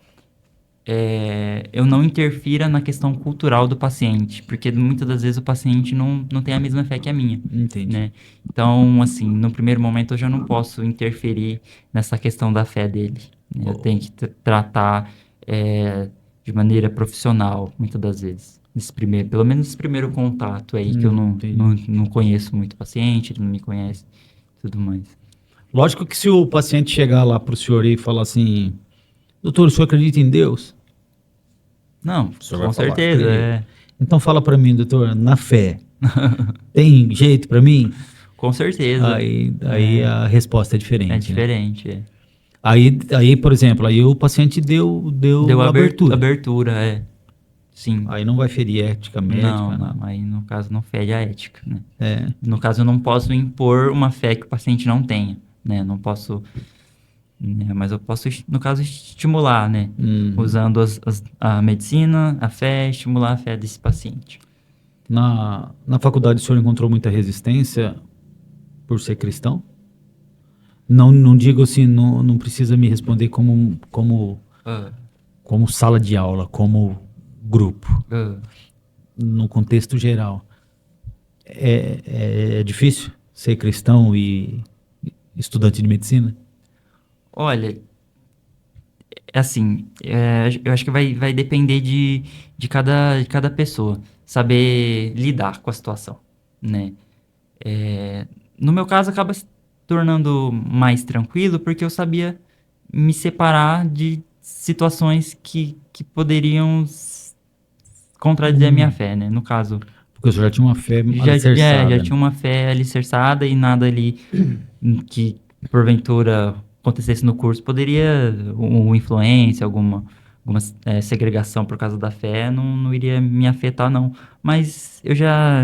eu não interfira na questão cultural do paciente, porque muitas das vezes o paciente não tem a mesma fé que a minha. Entendi. Né? Então, assim, no primeiro momento eu já não posso interferir nessa questão da fé dele. Né? Eu tenho que tratar de maneira profissional, muitas das vezes. Pelo menos esse primeiro contato aí, que eu não conheço muito o paciente, ele não me conhece, tudo mais. Lógico que se o paciente chegar lá pro senhor e falar assim, doutor, o senhor acredita em Deus? Não, com certeza. Então fala para mim, doutor, na fé, tem jeito para mim? Com certeza. Aí a resposta é diferente. É diferente, né? Aí, por exemplo, aí o paciente deu abertura. Sim. Aí não vai ferir ética médica, né? Não, aí no caso não fere a ética, né? É. No caso eu não posso impor uma fé que o paciente não tenha, né? Não posso, né? Mas eu posso, no caso, estimular, né? Usando a medicina, a fé, estimular a fé desse paciente. Na faculdade o senhor encontrou muita resistência por ser cristão? Não digo assim, não precisa me responder Ah, como sala de aula, como grupo, ah. no contexto geral. É difícil ser cristão e estudante de medicina? Olha, é assim, eu acho que vai depender de cada pessoa saber lidar com a situação, né? No meu caso, acaba se tornando mais tranquilo porque eu sabia me separar de situações que poderiam contradizer a minha fé, né? No caso, Porque o senhor já tinha uma fé alicerçada, já né? tinha uma fé alicerçada e nada ali que porventura acontecesse no curso poderia, uma influência, alguma segregação por causa da fé, não iria me afetar, não. Mas eu já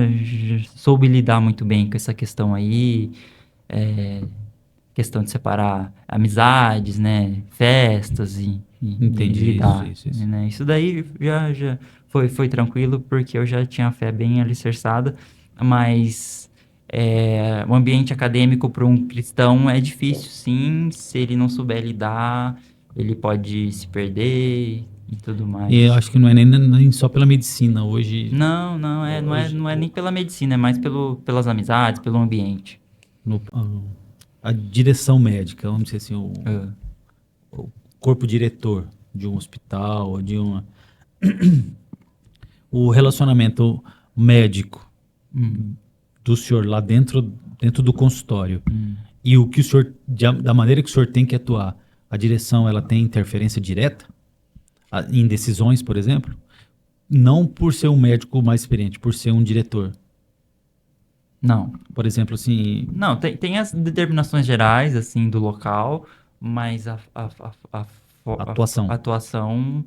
soube lidar muito bem com essa questão aí, é, questão de separar amizades, né, festas e Entendi lidar, isso. né? Isso daí já foi tranquilo porque eu já tinha a fé bem alicerçada, mas o ambiente acadêmico para um cristão é difícil, sim, se ele não souber lidar, ele pode se perder e tudo E eu mais. acho que não é nem só pela medicina. Hoje, Não é nem pela medicina, é mais pelas amizades, pelo ambiente. no- a direção médica, vamos dizer assim, Ah, o corpo diretor de um hospital, o relacionamento médico hum, do senhor lá dentro do consultório hum. e o que o senhor, da maneira que o senhor tem que atuar, a direção ela tem interferência direta em decisões, por exemplo? Não por ser um médico mais experiente, por ser um diretor. Não. Por exemplo, assim, Não, tem as determinações gerais, assim, do local, mas a atuação. atuação,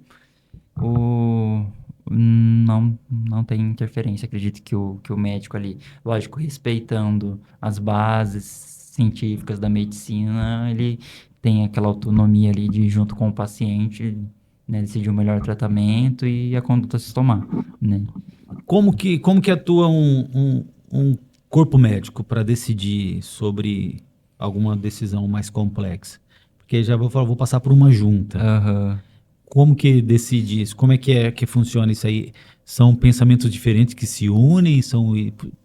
não tem interferência. Acredito que o médico ali, lógico, respeitando as bases científicas da medicina, ele tem aquela autonomia ali de, junto com o paciente, né, decidir o melhor tratamento e a conduta a se tomar, né? Como que atua um corpo médico para decidir sobre alguma decisão mais complexa? Porque já vou falar, vou passar por uma junta. Aham. Como que decide isso? Como é que funciona isso aí? São pensamentos diferentes que se unem, são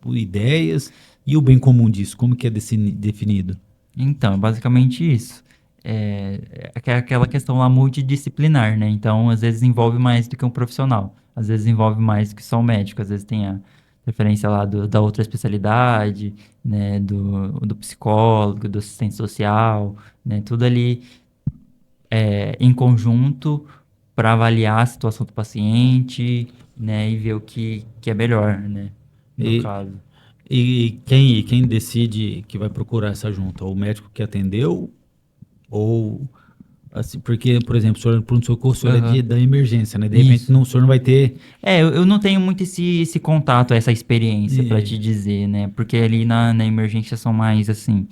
ideias, e o bem comum disso, como que é definido? Então, é basicamente isso. É aquela questão lá multidisciplinar, né? Então, às vezes envolve mais do que um profissional. Às vezes envolve mais do que só um médico. Às vezes tem a preferência lá da outra especialidade, né? Do psicólogo, do assistente social, né? Tudo ali em conjunto para avaliar a situação do paciente, né? E ver o que é melhor, né? No E, caso. e quem decide que vai procurar essa junta? O médico que atendeu ou assim, porque, por exemplo, o senhor pronto-socorro, o senhor é Aham. da emergência, né? De repente Isso. o senhor não vai ter. Eu não tenho muito esse contato, essa experiência pra eh, te dizer, né? Porque ali na emergência são mais, assim,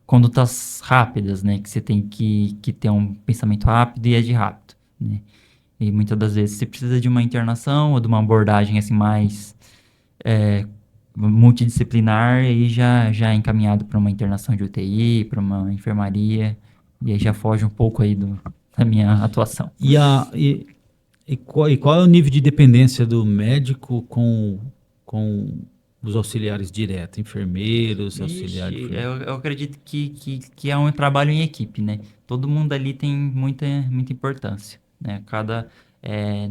condutas rápidas, né? Que você tem que ter um pensamento rápido e agir rápido, né? E muitas das vezes você precisa de uma internação ou de uma abordagem, assim, mais é, multidisciplinar e já é encaminhado para uma internação de UTI, para uma enfermaria, e aí já foge um pouco aí da minha atuação. E, a, e qual é o nível de dependência do médico com os auxiliares diretos, enfermeiros, auxiliares de Ixi, enfermeiro? eu acredito que é um trabalho em equipe, né? Todo mundo ali tem muita importância, né? É,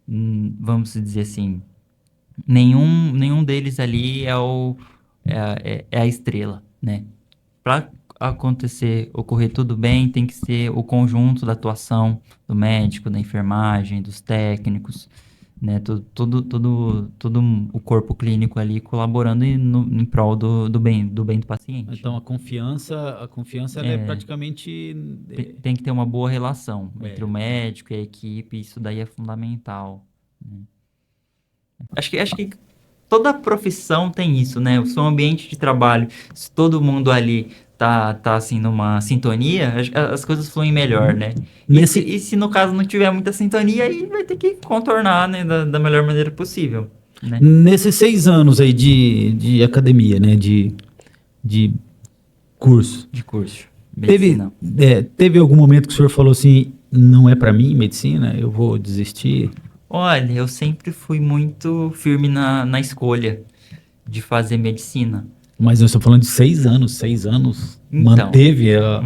vamos dizer assim, nenhum deles ali é a estrela, né? Para ocorrer tudo bem, tem que ser o conjunto da atuação do médico, da enfermagem, dos técnicos, né? Todo o corpo clínico ali colaborando em prol do bem do paciente. Então a confiança ela é praticamente Tem que ter uma boa relação entre o é, médico e a equipe, isso daí é fundamental, Acho que toda profissão tem isso, né? O seu ambiente de trabalho, se todo mundo ali tá assim numa sintonia, as coisas fluem melhor, né? E se no caso não tiver muita sintonia, aí vai ter que contornar, né, da melhor maneira possível, né? Nesses 6 anos aí de academia, né? De curso. De curso. Teve, Medicina. teve algum momento que o senhor falou assim, não é pra mim medicina, eu vou desistir? Olha, eu sempre fui muito firme na escolha de fazer medicina. Mas nós estamos falando de 6 anos, 6 anos Então, manteve a...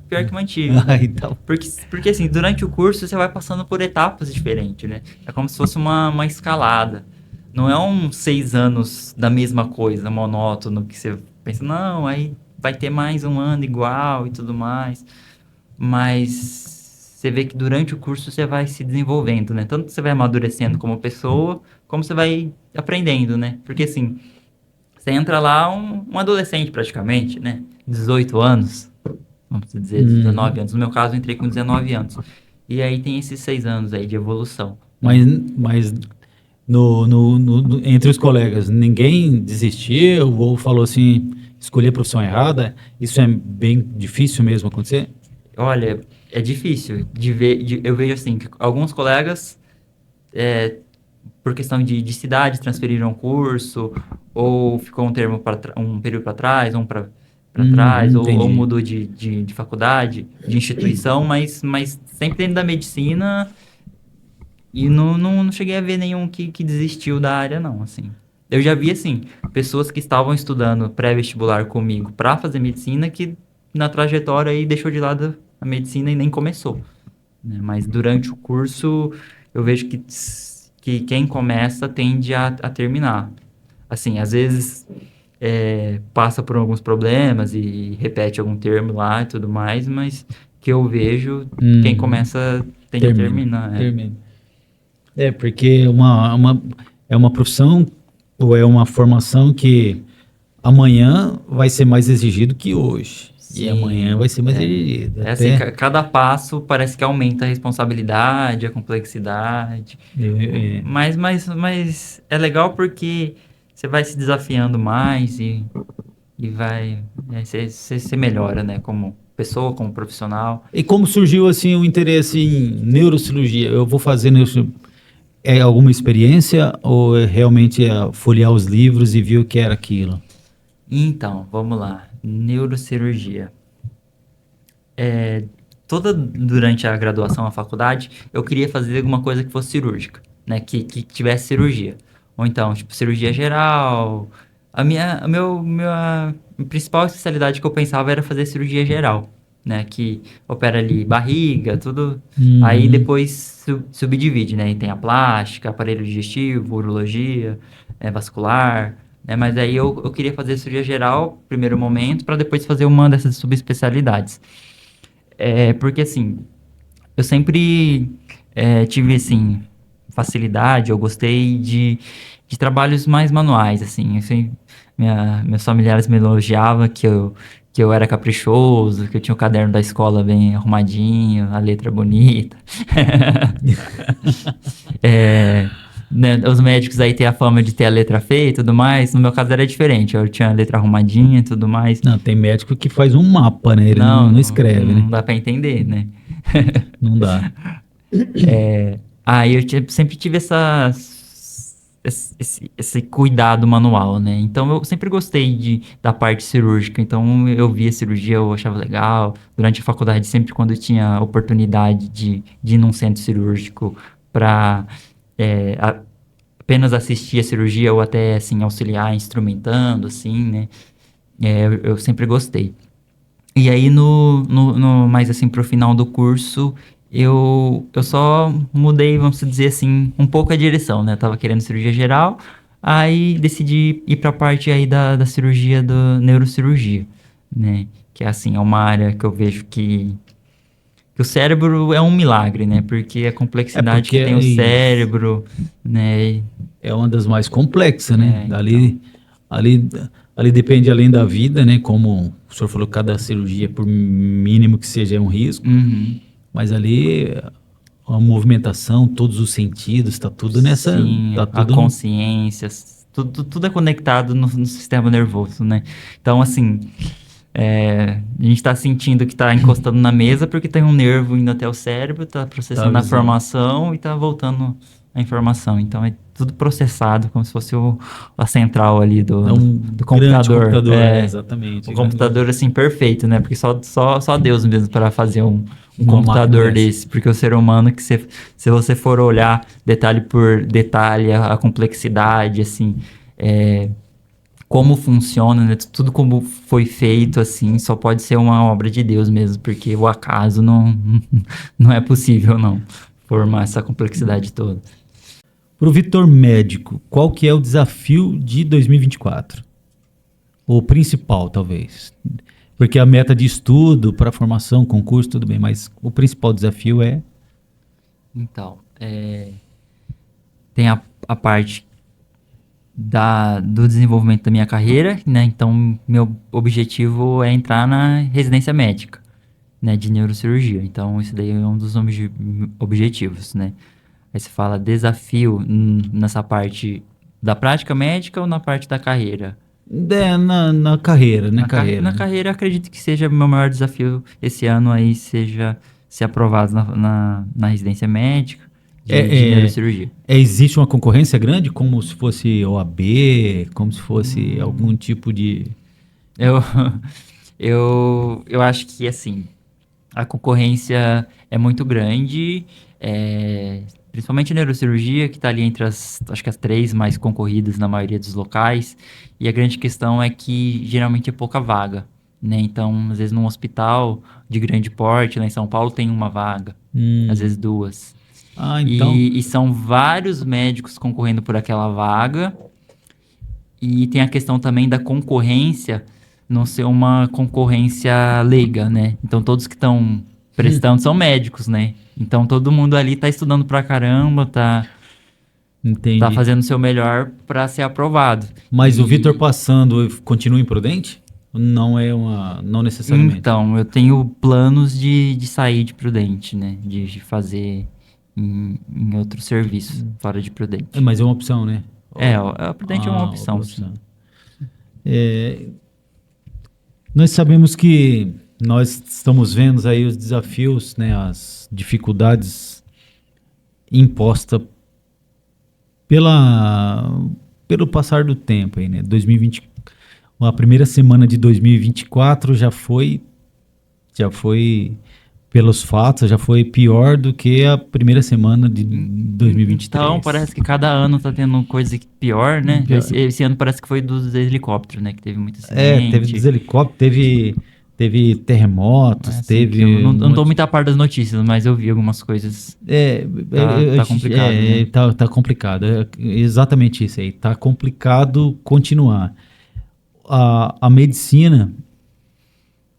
pior que mantive. Ah, então. Porque assim, durante o curso você vai passando por etapas diferentes, né? É como se fosse uma escalada. Não é 6 anos da mesma coisa, monótono, que você pensa, não, aí vai ter mais um ano igual e tudo mais. Mas você vê que durante o curso você vai se desenvolvendo, né? Tanto que você vai amadurecendo como pessoa, como você vai aprendendo, né? Porque assim, você entra lá um adolescente praticamente, né? 18 anos, vamos dizer, 19 anos. No meu caso, eu entrei com 19 anos. E aí tem esses 6 anos aí de evolução. Mas entre os colegas, ninguém desistiu ou falou assim, escolhi a profissão errada? Isso é bem difícil mesmo acontecer? Olha, é difícil de ver. Eu vejo assim, que alguns colegas, por questão de cidade, transferiram curso, ou ficou um período para trás, para trás, ou Entendi. mudou de faculdade, de instituição, mas sempre dentro da medicina. E não cheguei a ver nenhum que desistiu da área, não, assim. Eu já vi, assim, pessoas que estavam estudando pré-vestibular comigo para fazer medicina, que na trajetória aí deixou de lado a medicina e nem começou, né? Mas durante o curso, eu vejo que quem começa tende a terminar. Assim, às vezes passa por alguns problemas e repete algum termo lá e tudo mais, mas que eu vejo, quem começa tende a terminar. Termina. Porque é uma profissão ou é uma formação que amanhã vai ser mais exigido que hoje. E Sim, amanhã vai ser mais exigido. É assim, cada passo parece que aumenta a responsabilidade, a complexidade. Mas é legal porque você vai se desafiando mais e vai. Você melhora, né? Como pessoa, como profissional. E como surgiu assim o interesse em neurocirurgia? Eu vou fazer neurocirurgia. É alguma experiência ou é realmente folhear os livros e ver o que era aquilo? Então, vamos lá. Neurocirurgia. Durante a graduação, a faculdade, eu queria fazer alguma coisa que fosse cirúrgica, né? Que tivesse cirurgia. Ou então, tipo, cirurgia geral. Minha principal especialidade que eu pensava era fazer cirurgia geral, né? Que opera ali barriga, tudo. Aí depois subdivide, né? E tem a plástica, aparelho digestivo, urologia, vascular, né? Mas aí eu queria fazer cirurgia geral, primeiro momento, para depois fazer uma dessas subespecialidades. Porque assim, eu sempre tive assim facilidade, eu gostei de trabalhos mais manuais, assim. Meus familiares me elogiavam que eu era caprichoso, que eu tinha o caderno da escola bem arrumadinho, a letra bonita. Né, os médicos aí têm a fama de ter a letra feia e tudo mais. No meu caso era diferente, eu tinha a letra arrumadinha e tudo mais. Não, tem médico que faz um mapa, né? Ele não escreve, né? Não dá pra entender, né? Não dá. Eu sempre tive esse cuidado manual, né? Então eu sempre gostei da parte cirúrgica. Então eu via cirurgia, eu achava legal. Durante a faculdade, sempre quando eu tinha oportunidade de ir num centro cirúrgico para apenas assistir a cirurgia ou até assim auxiliar instrumentando, assim, né? Eu sempre gostei. E aí, mais assim, pro final do curso, eu só mudei, vamos dizer assim, um pouco a direção, né? Eu tava querendo cirurgia geral, aí decidi ir pra parte aí da cirurgia, da neurocirurgia, né? Que é assim, é uma área que eu vejo que o cérebro é um milagre, né? Porque a complexidade que tem o cérebro, né? É uma das mais complexas, né? Então. Ali depende além da vida, né? Como o senhor falou, cada cirurgia, por mínimo que seja, é um risco. Uhum. Mas ali, a movimentação, todos os sentidos, tá tudo nessa, Sim, tá a tudo consciência, tudo é conectado no sistema nervoso, né? Então, assim, a gente tá sentindo que tá encostando na mesa porque tem um nervo indo até o cérebro, tá processando a avisando. informação e tá voltando a informação. Então, é tudo processado, como se fosse a central ali do, É um do grande computador. computador, É, exatamente. um computador, assim, perfeito, né? Porque só Deus mesmo para fazer um Uma computador máquina dessa. desse. Porque o ser humano, se você for olhar detalhe por detalhe, a complexidade, assim, como funciona, né? Tudo como foi feito, assim, só pode ser uma obra de Deus mesmo, porque o acaso não é possível, não, formar essa complexidade toda. Para o Vitor médico, qual que é o desafio de 2024? O principal, talvez. Porque a meta de estudo para formação, concurso, tudo bem, mas o principal desafio é... Então, tem a parte do desenvolvimento da minha carreira, né? Então, meu objetivo é entrar na residência médica, né? De neurocirurgia. Então, isso daí é um dos objetivos, né? Aí você fala desafio nessa parte da prática médica ou na parte da carreira? na carreira, né? Na carreira, acredito que seja meu maior desafio esse ano aí, seja ser aprovado na residência médica de neurocirurgia. Existe uma concorrência grande, como se fosse OAB, como se fosse algum tipo de... Eu, eu acho que, assim, a concorrência é muito grande, principalmente a neurocirurgia, que está ali entre acho que as 3 mais concorridas na maioria dos locais. E a grande questão é que geralmente é pouca vaga, né? Então, às vezes num hospital de grande porte, lá em São Paulo, tem uma vaga, às vezes 2. então... E são vários médicos concorrendo por aquela vaga. E tem a questão também da concorrência não ser uma concorrência leiga, né? Então todos que estão prestando são médicos, né? Então todo mundo ali tá estudando pra caramba, tá Entendi. fazendo o seu melhor pra ser aprovado. Mas o Vitor passando continua imprudente? Não necessariamente. Então, eu tenho planos de sair de Prudente, né? De fazer em outro serviço, fora de Prudente. Mas é uma opção, né? A Prudente é uma opção, outra sim. Nós sabemos que nós estamos vendo aí os desafios, né, as dificuldades impostas pelo passar do tempo aí, né? 2020, a primeira semana de 2024 já foi pelos fatos, já foi pior do que a primeira semana de 2023. Então, parece que cada ano tá tendo coisa pior, né? Pior. Esse ano parece que foi dos helicópteros, né? Que teve muito acidente. Teve dos helicópteros, teve terremotos, Assim, teve... eu não tô muito a par das notícias, mas eu vi algumas coisas. Tá complicado, né? Tá complicado. É exatamente isso aí. Tá complicado continuar. A medicina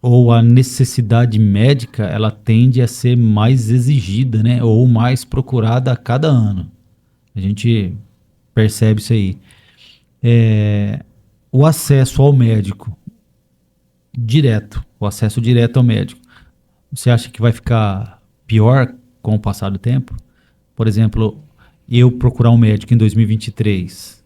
ou a necessidade médica, ela tende a ser mais exigida, né? Ou mais procurada a cada ano. A gente percebe isso aí. O acesso ao médico o acesso direto ao médico, você acha que vai ficar pior com o passar do tempo? Por exemplo, eu procurar um médico em 2023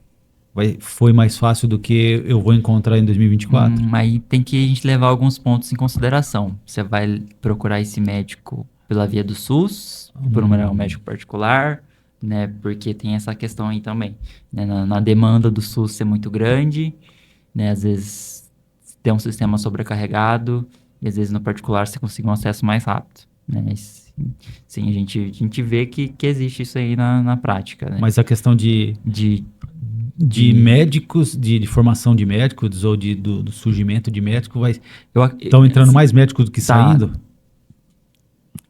foi mais fácil do que eu vou encontrar em 2024? Aí tem que a gente levar alguns pontos em consideração. Você vai procurar esse médico pela via do SUS, por um médico particular, né? Porque tem essa questão aí também, né? Na demanda do SUS ser muito grande, né? Às vezes tem um sistema sobrecarregado e às vezes no particular você consegue um acesso mais rápido, né? Sim, a gente vê que existe isso aí na prática, né? Mas a questão de médicos, de formação de médicos ou do surgimento de médicos, estão entrando mais médicos do que saindo?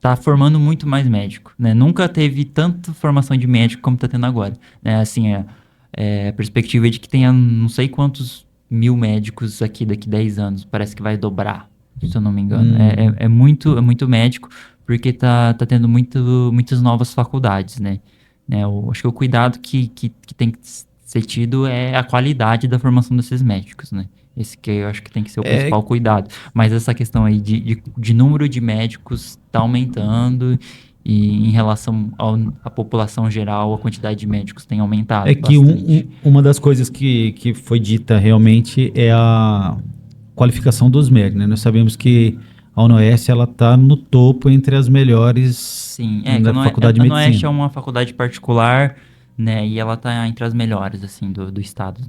Tá formando muito mais médico, né? Nunca teve tanta formação de médico como tá tendo agora, né? Assim, a perspectiva é de que tenha não sei quantos mil médicos aqui daqui 10 anos, parece que vai dobrar, se eu não me engano. É muito médico, porque tá tendo muitas novas faculdades, né? Eu acho que o cuidado que tem que ser tido é a qualidade da formação desses médicos, né? Esse que eu acho que tem que ser o principal cuidado. Mas essa questão aí de número de médicos tá aumentando E em relação à população geral, a quantidade de médicos tem aumentado É que bastante. uma das coisas que foi dita realmente é a qualificação dos médicos, né? Nós sabemos que a UniOeste ela está no topo entre as melhores Sim, que na faculdade de a Noeste é medicina. uma faculdade particular, né? E ela tá entre as melhores, assim, do estado.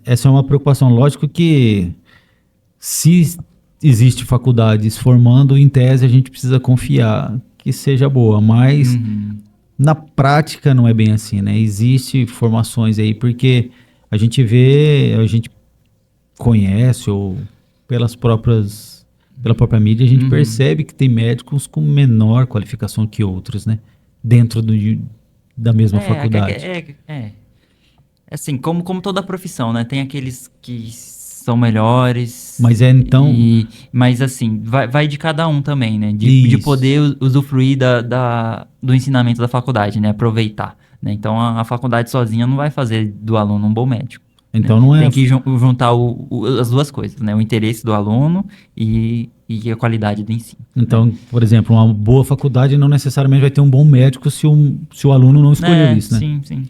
Essa é uma preocupação. Lógico que se existe faculdades formando, em tese a gente precisa confiar que seja boa, mas Uhum. na prática não é bem assim, né? Existe formações aí, porque a gente vê, a gente conhece ou pela própria mídia, a gente Uhum. percebe que tem médicos com menor qualificação que outros, né? Dentro da mesma faculdade. Assim, como toda profissão, né? Tem aqueles que são melhores, Mas então, mas assim, vai de cada um também, né? De isso. poder usufruir do ensinamento da faculdade, né? Aproveitar, né? Então, a faculdade sozinha não vai fazer do aluno um bom médico, né? Então não é. Tem que juntar as duas coisas, né? O interesse do aluno e a qualidade do ensino. Então, por exemplo, uma boa faculdade não necessariamente vai ter um bom médico se o aluno não escolheu isso, né? Sim.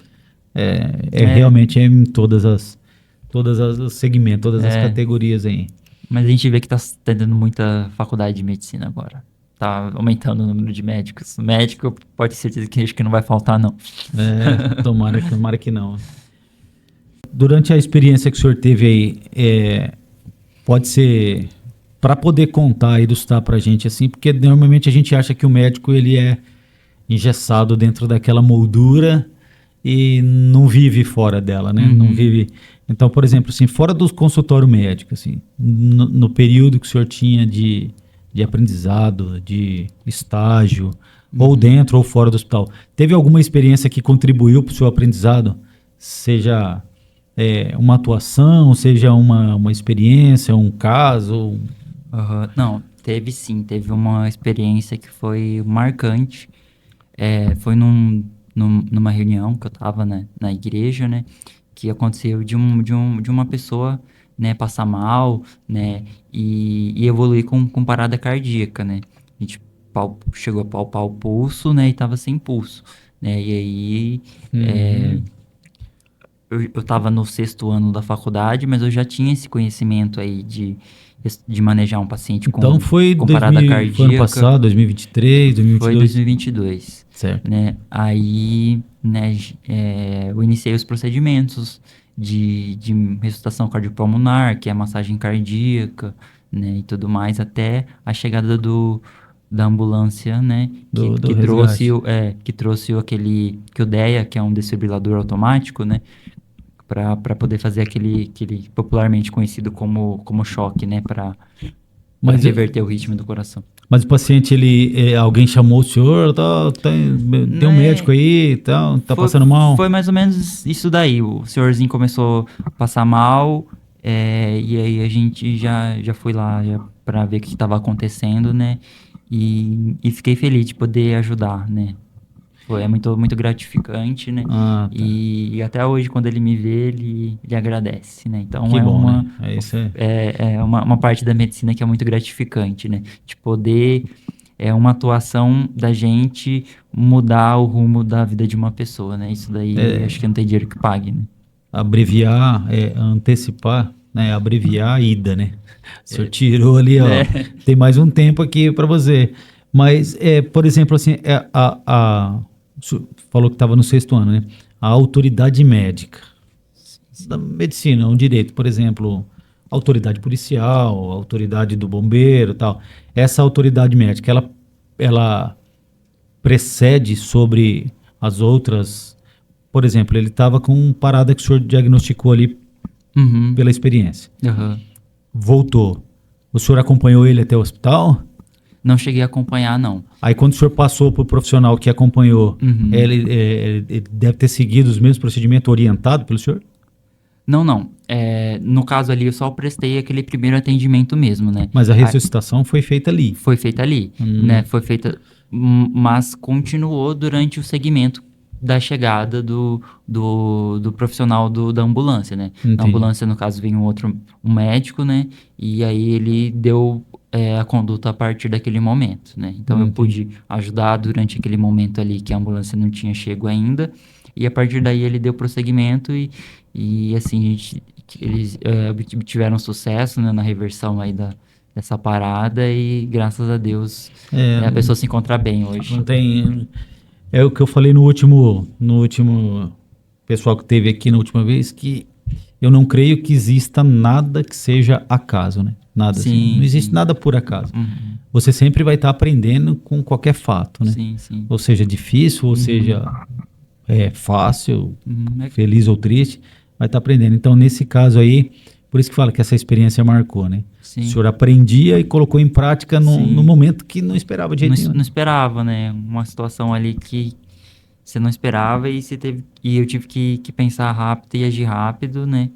Realmente em todas os segmentos, todas as categorias aí. Mas a gente vê que tá tendo muita faculdade de medicina agora. Tá aumentando o número de médicos. Médico, pode ter certeza que acho que não vai faltar, não. Tomara que não. Durante a experiência que o senhor teve aí, pode ser para poder contar e ilustrar para a gente assim, porque normalmente a gente acha que o médico ele é engessado dentro daquela moldura e não vive fora dela, né? Uhum. Não vive. Então, por exemplo, assim, fora do consultório médico, assim, no período que o senhor tinha de aprendizado, de estágio, ou dentro ou fora do hospital, teve alguma experiência que contribuiu para o seu aprendizado? Seja uma atuação, seja uma experiência, um caso? Não, teve sim. Teve uma experiência que foi marcante. Foi numa reunião que eu tava, né, na igreja, né? Que aconteceu de uma pessoa, né, passar mal, né? E evoluir com parada cardíaca, né? A gente chegou a palpar o pulso, né? E tava sem pulso, né? E aí... Eu tava no 6º ano da faculdade, mas eu já tinha esse conhecimento aí de manejar um paciente Então com parada cardíaca. foi ano passado, 2023, 2022? Foi 2022. Certo. Né? Aí, né, eu iniciei os procedimentos de ressuscitação cardiopulmonar, que é massagem cardíaca, né, e tudo mais, até a chegada da ambulância, né, Do que trouxe que o DEA, que é um desfibrilador automático, né, para poder fazer aquele popularmente conhecido como choque, né, para reverter o ritmo do coração. Mas o paciente, alguém chamou o senhor, tem um médico aí, tá passando mal? Foi mais ou menos isso daí. O senhorzinho começou a passar mal, e aí a gente já foi lá para ver o que estava acontecendo, né? E fiquei feliz de poder ajudar, né? É muito, muito gratificante, né? Ah, tá. E até hoje, quando ele me vê, ele agradece, né? Então, Que bom, né? Isso é uma parte da medicina que é muito gratificante, né? De poder, uma atuação da gente mudar o rumo da vida de uma pessoa, né? Isso daí, acho que não tem dinheiro que pague, né? Abreviar, antecipar, né? Abreviar a ida, né? O senhor tirou ali, ó. Tem mais um tempo aqui para você. Mas, por exemplo, assim, o senhor falou que estava no 6º ano, né? A autoridade médica da medicina, um direito, por exemplo, autoridade policial, autoridade do bombeiro, tal. Essa autoridade médica, ela precede sobre as outras. Por exemplo, ele estava com parada que o senhor diagnosticou ali pela experiência. Voltou. O senhor acompanhou ele até o hospital? Não cheguei a acompanhar, não. Aí quando o senhor passou para o profissional que acompanhou, ele deve ter seguido os mesmos procedimentos orientado pelo senhor? Não. No caso ali, eu só prestei aquele primeiro atendimento mesmo, né? Mas a ressuscitação foi feita ali? Foi feita ali, né? Foi feita, mas continuou durante o segmento da chegada do profissional da ambulância, né? Entendi. Na ambulância, no caso, veio um médico, né? E aí ele deu a conduta a partir daquele momento, né? Então eu pude ajudar durante aquele momento ali que a ambulância não tinha chego ainda, e a partir daí ele deu prosseguimento e assim, eles obtiveram sucesso, né, na reversão aí dessa parada e graças a Deus a pessoa se encontra bem hoje. Não tem. É o que eu falei no último pessoal que teve aqui na última vez, que eu não creio que exista nada que seja acaso, né? Nada assim. Sim, Não existe sim. nada por acaso. Uhum. Você sempre vai estar aprendendo com qualquer fato, né? Sim, sim. Ou seja, difícil, ou seja, fácil, É- feliz ou triste, vai estar aprendendo. Então, nesse caso aí, por isso que fala que essa experiência marcou, né? Sim. O senhor aprendia e colocou em prática Sim. no momento que não esperava de não, jeito nenhum. não esperava, né? Uma situação ali que você não esperava e eu tive que pensar rápido e agir rápido, né?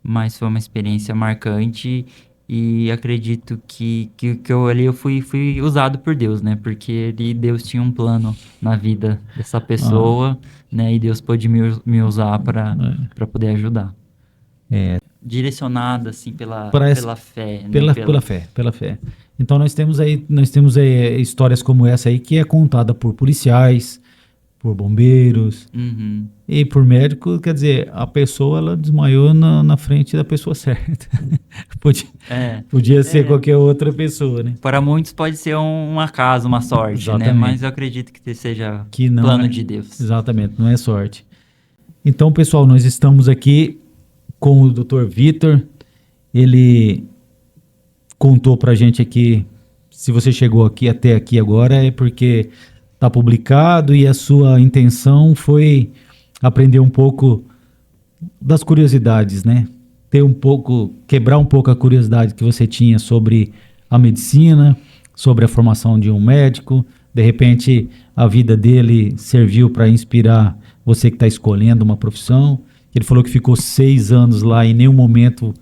Mas foi uma experiência marcante e acredito que eu fui usado por Deus, né? Porque ali Deus tinha um plano na vida dessa pessoa, né? E Deus pôde me usar para poder ajudar. Direcionado, assim, pela fé, né? Pela fé. Então nós temos aí histórias como essa aí que é contada por policiais, por bombeiros Uhum. e por médico, quer dizer, a pessoa ela desmaiou na frente da pessoa certa. Podia ser qualquer outra pessoa, né? Para muitos pode ser um acaso, uma sorte, né? Exatamente. Mas eu acredito que seja Que não plano é- de Deus. Exatamente, não é sorte. Então, pessoal, nós estamos aqui com o Dr. Vitor. Ele contou pra gente aqui, se você chegou aqui até aqui agora, é porque está publicado e a sua intenção foi aprender um pouco das curiosidades, né? Quebrar um pouco a curiosidade que você tinha sobre a medicina, sobre a formação de um médico. De repente, a vida dele serviu para inspirar você que está escolhendo uma profissão. Ele falou que ficou 6 anos lá e em nenhum momento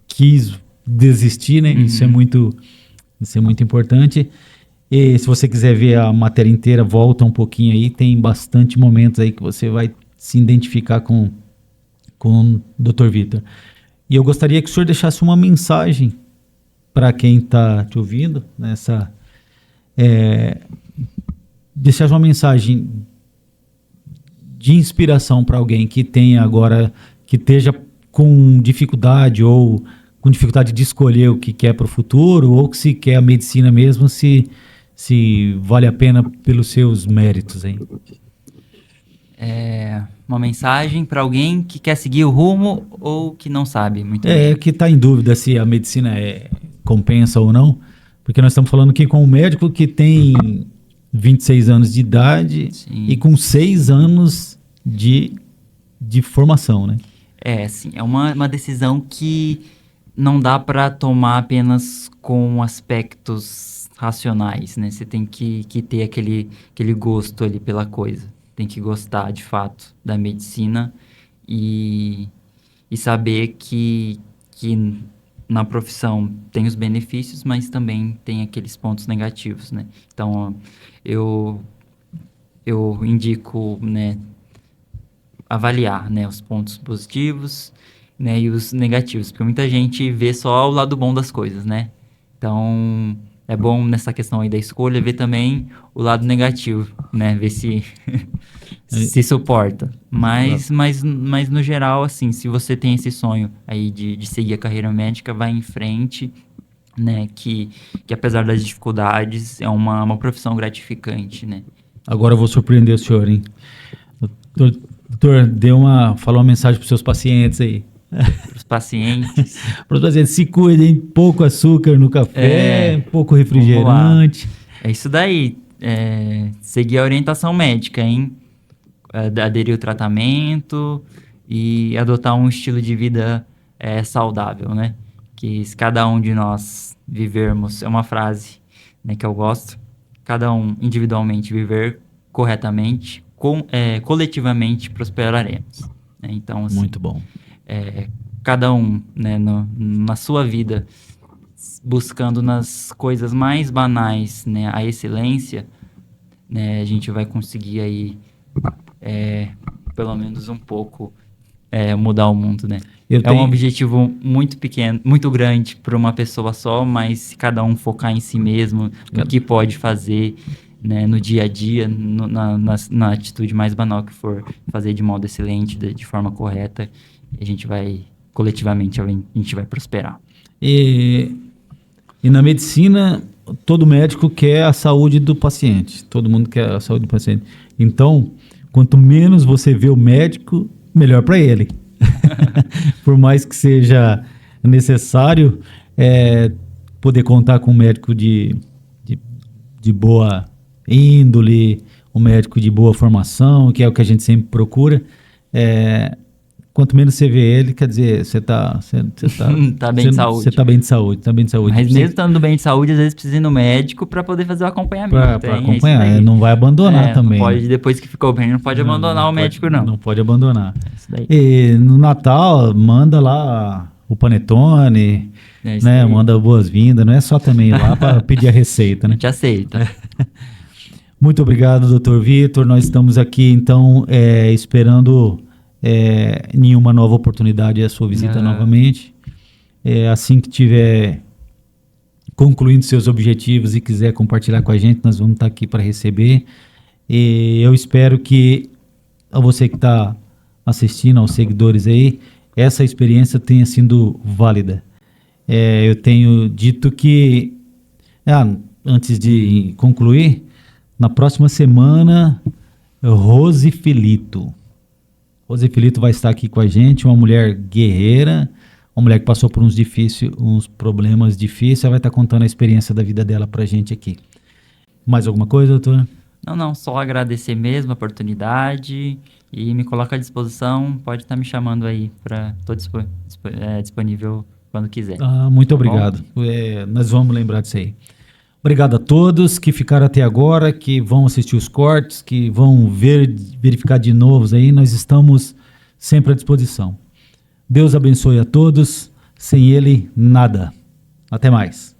quis desistir, né? Isso é muito importante. E se você quiser ver a matéria inteira, volta um pouquinho aí, tem bastante momentos aí que você vai se identificar com o Dr. Vitor. E eu gostaria que o senhor deixasse uma mensagem para quem está te ouvindo, deixasse uma mensagem de inspiração para alguém que tenha agora, que esteja com dificuldade ou com dificuldade de escolher o que quer para o futuro, ou que se quer a medicina mesmo, se vale a pena pelos seus méritos aí. Uma mensagem para alguém que quer seguir o rumo ou que não sabe muito bem. Que está em dúvida se a medicina compensa ou não, porque nós estamos falando aqui com um médico que tem 26 anos de idade. Sim. E com 6 anos de formação, né? Sim, é uma decisão que não dá para tomar apenas com aspectos racionais, né? Você tem que ter aquele gosto ali pela coisa. Tem que gostar, de fato, da medicina e saber que na profissão tem os benefícios, mas também tem aqueles pontos negativos, né? Então, eu indico, né, avaliar, né, os pontos positivos, né, e os negativos, porque muita gente vê só o lado bom das coisas, né? Então, é bom nessa questão aí da escolha ver também o lado negativo, né? Ver se se suporta. Mas no geral, assim, se você tem esse sonho aí de seguir a carreira médica, vai em frente, né? Que apesar das dificuldades, é uma profissão gratificante, né? Agora eu vou surpreender o senhor, hein? Doutor, falou uma mensagem para os seus pacientes aí. Para os pacientes. Para os pacientes, se cuidem, pouco açúcar no café, pouco refrigerante. É isso daí. Seguir a orientação médica, hein? Aderir ao tratamento e adotar um estilo de vida saudável, né? Que se cada um de nós vivermos, é uma frase, né, que eu gosto, cada um individualmente viver corretamente, coletivamente prosperaremos. Né? Então, assim, muito bom. Cada um, né, na sua vida, buscando nas coisas mais banais, né, a excelência, né, a gente vai conseguir aí, pelo menos um pouco, mudar o mundo, né? Eu É um objetivo muito pequeno, muito grande para uma pessoa só, mas se cada um focar em si mesmo, no que pode fazer, né, no dia a dia, na atitude mais banal que for, fazer de modo excelente, de forma correta, a gente vai, coletivamente, a gente vai prosperar. E na medicina, todo médico quer a saúde do paciente. Todo mundo quer a saúde do paciente. Então, quanto menos você vê o médico, melhor para ele. Por mais que seja necessário poder contar com um médico de boa índole, um médico de boa formação, que é o que a gente sempre procura. Quanto menos você vê ele, quer dizer, você tá Tá bem de saúde. Você tá bem de saúde, tá bem de saúde. Mas mesmo estando bem de saúde, às vezes precisa ir no médico para poder fazer o acompanhamento. Para acompanhar, não vai abandonar também. Não pode, depois que ficou bem, não pode abandonar o médico, não. Não pode abandonar. Isso daí. E no Natal, manda lá o panetone, né? Manda boas-vindas, não é só também ir lá para pedir a receita, A né? gente aceita. Muito obrigado, Dr. Vitor. Nós estamos aqui, então, esperando nenhuma nova oportunidade a sua visita novamente. Assim que tiver concluindo seus objetivos e quiser compartilhar com a gente, nós vamos estar aqui para receber. E eu espero que a você que está assistindo, aos seguidores aí, essa experiência tenha sido válida. Eu tenho dito que, antes de concluir, na próxima semana, Rose Filito vai estar aqui com a gente, uma mulher guerreira, uma mulher que passou por uns problemas difíceis, ela vai estar contando a experiência da vida dela pra gente aqui. Mais alguma coisa, doutora? Não, só agradecer mesmo a oportunidade e me coloco à disposição, pode estar me chamando aí, estou disponível quando quiser. Muito obrigado, nós vamos lembrar disso aí. Obrigado a todos que ficaram até agora, que vão assistir os cortes, que vão verificar de novo aí. Nós estamos sempre à disposição. Deus abençoe a todos. Sem Ele, nada. Até mais.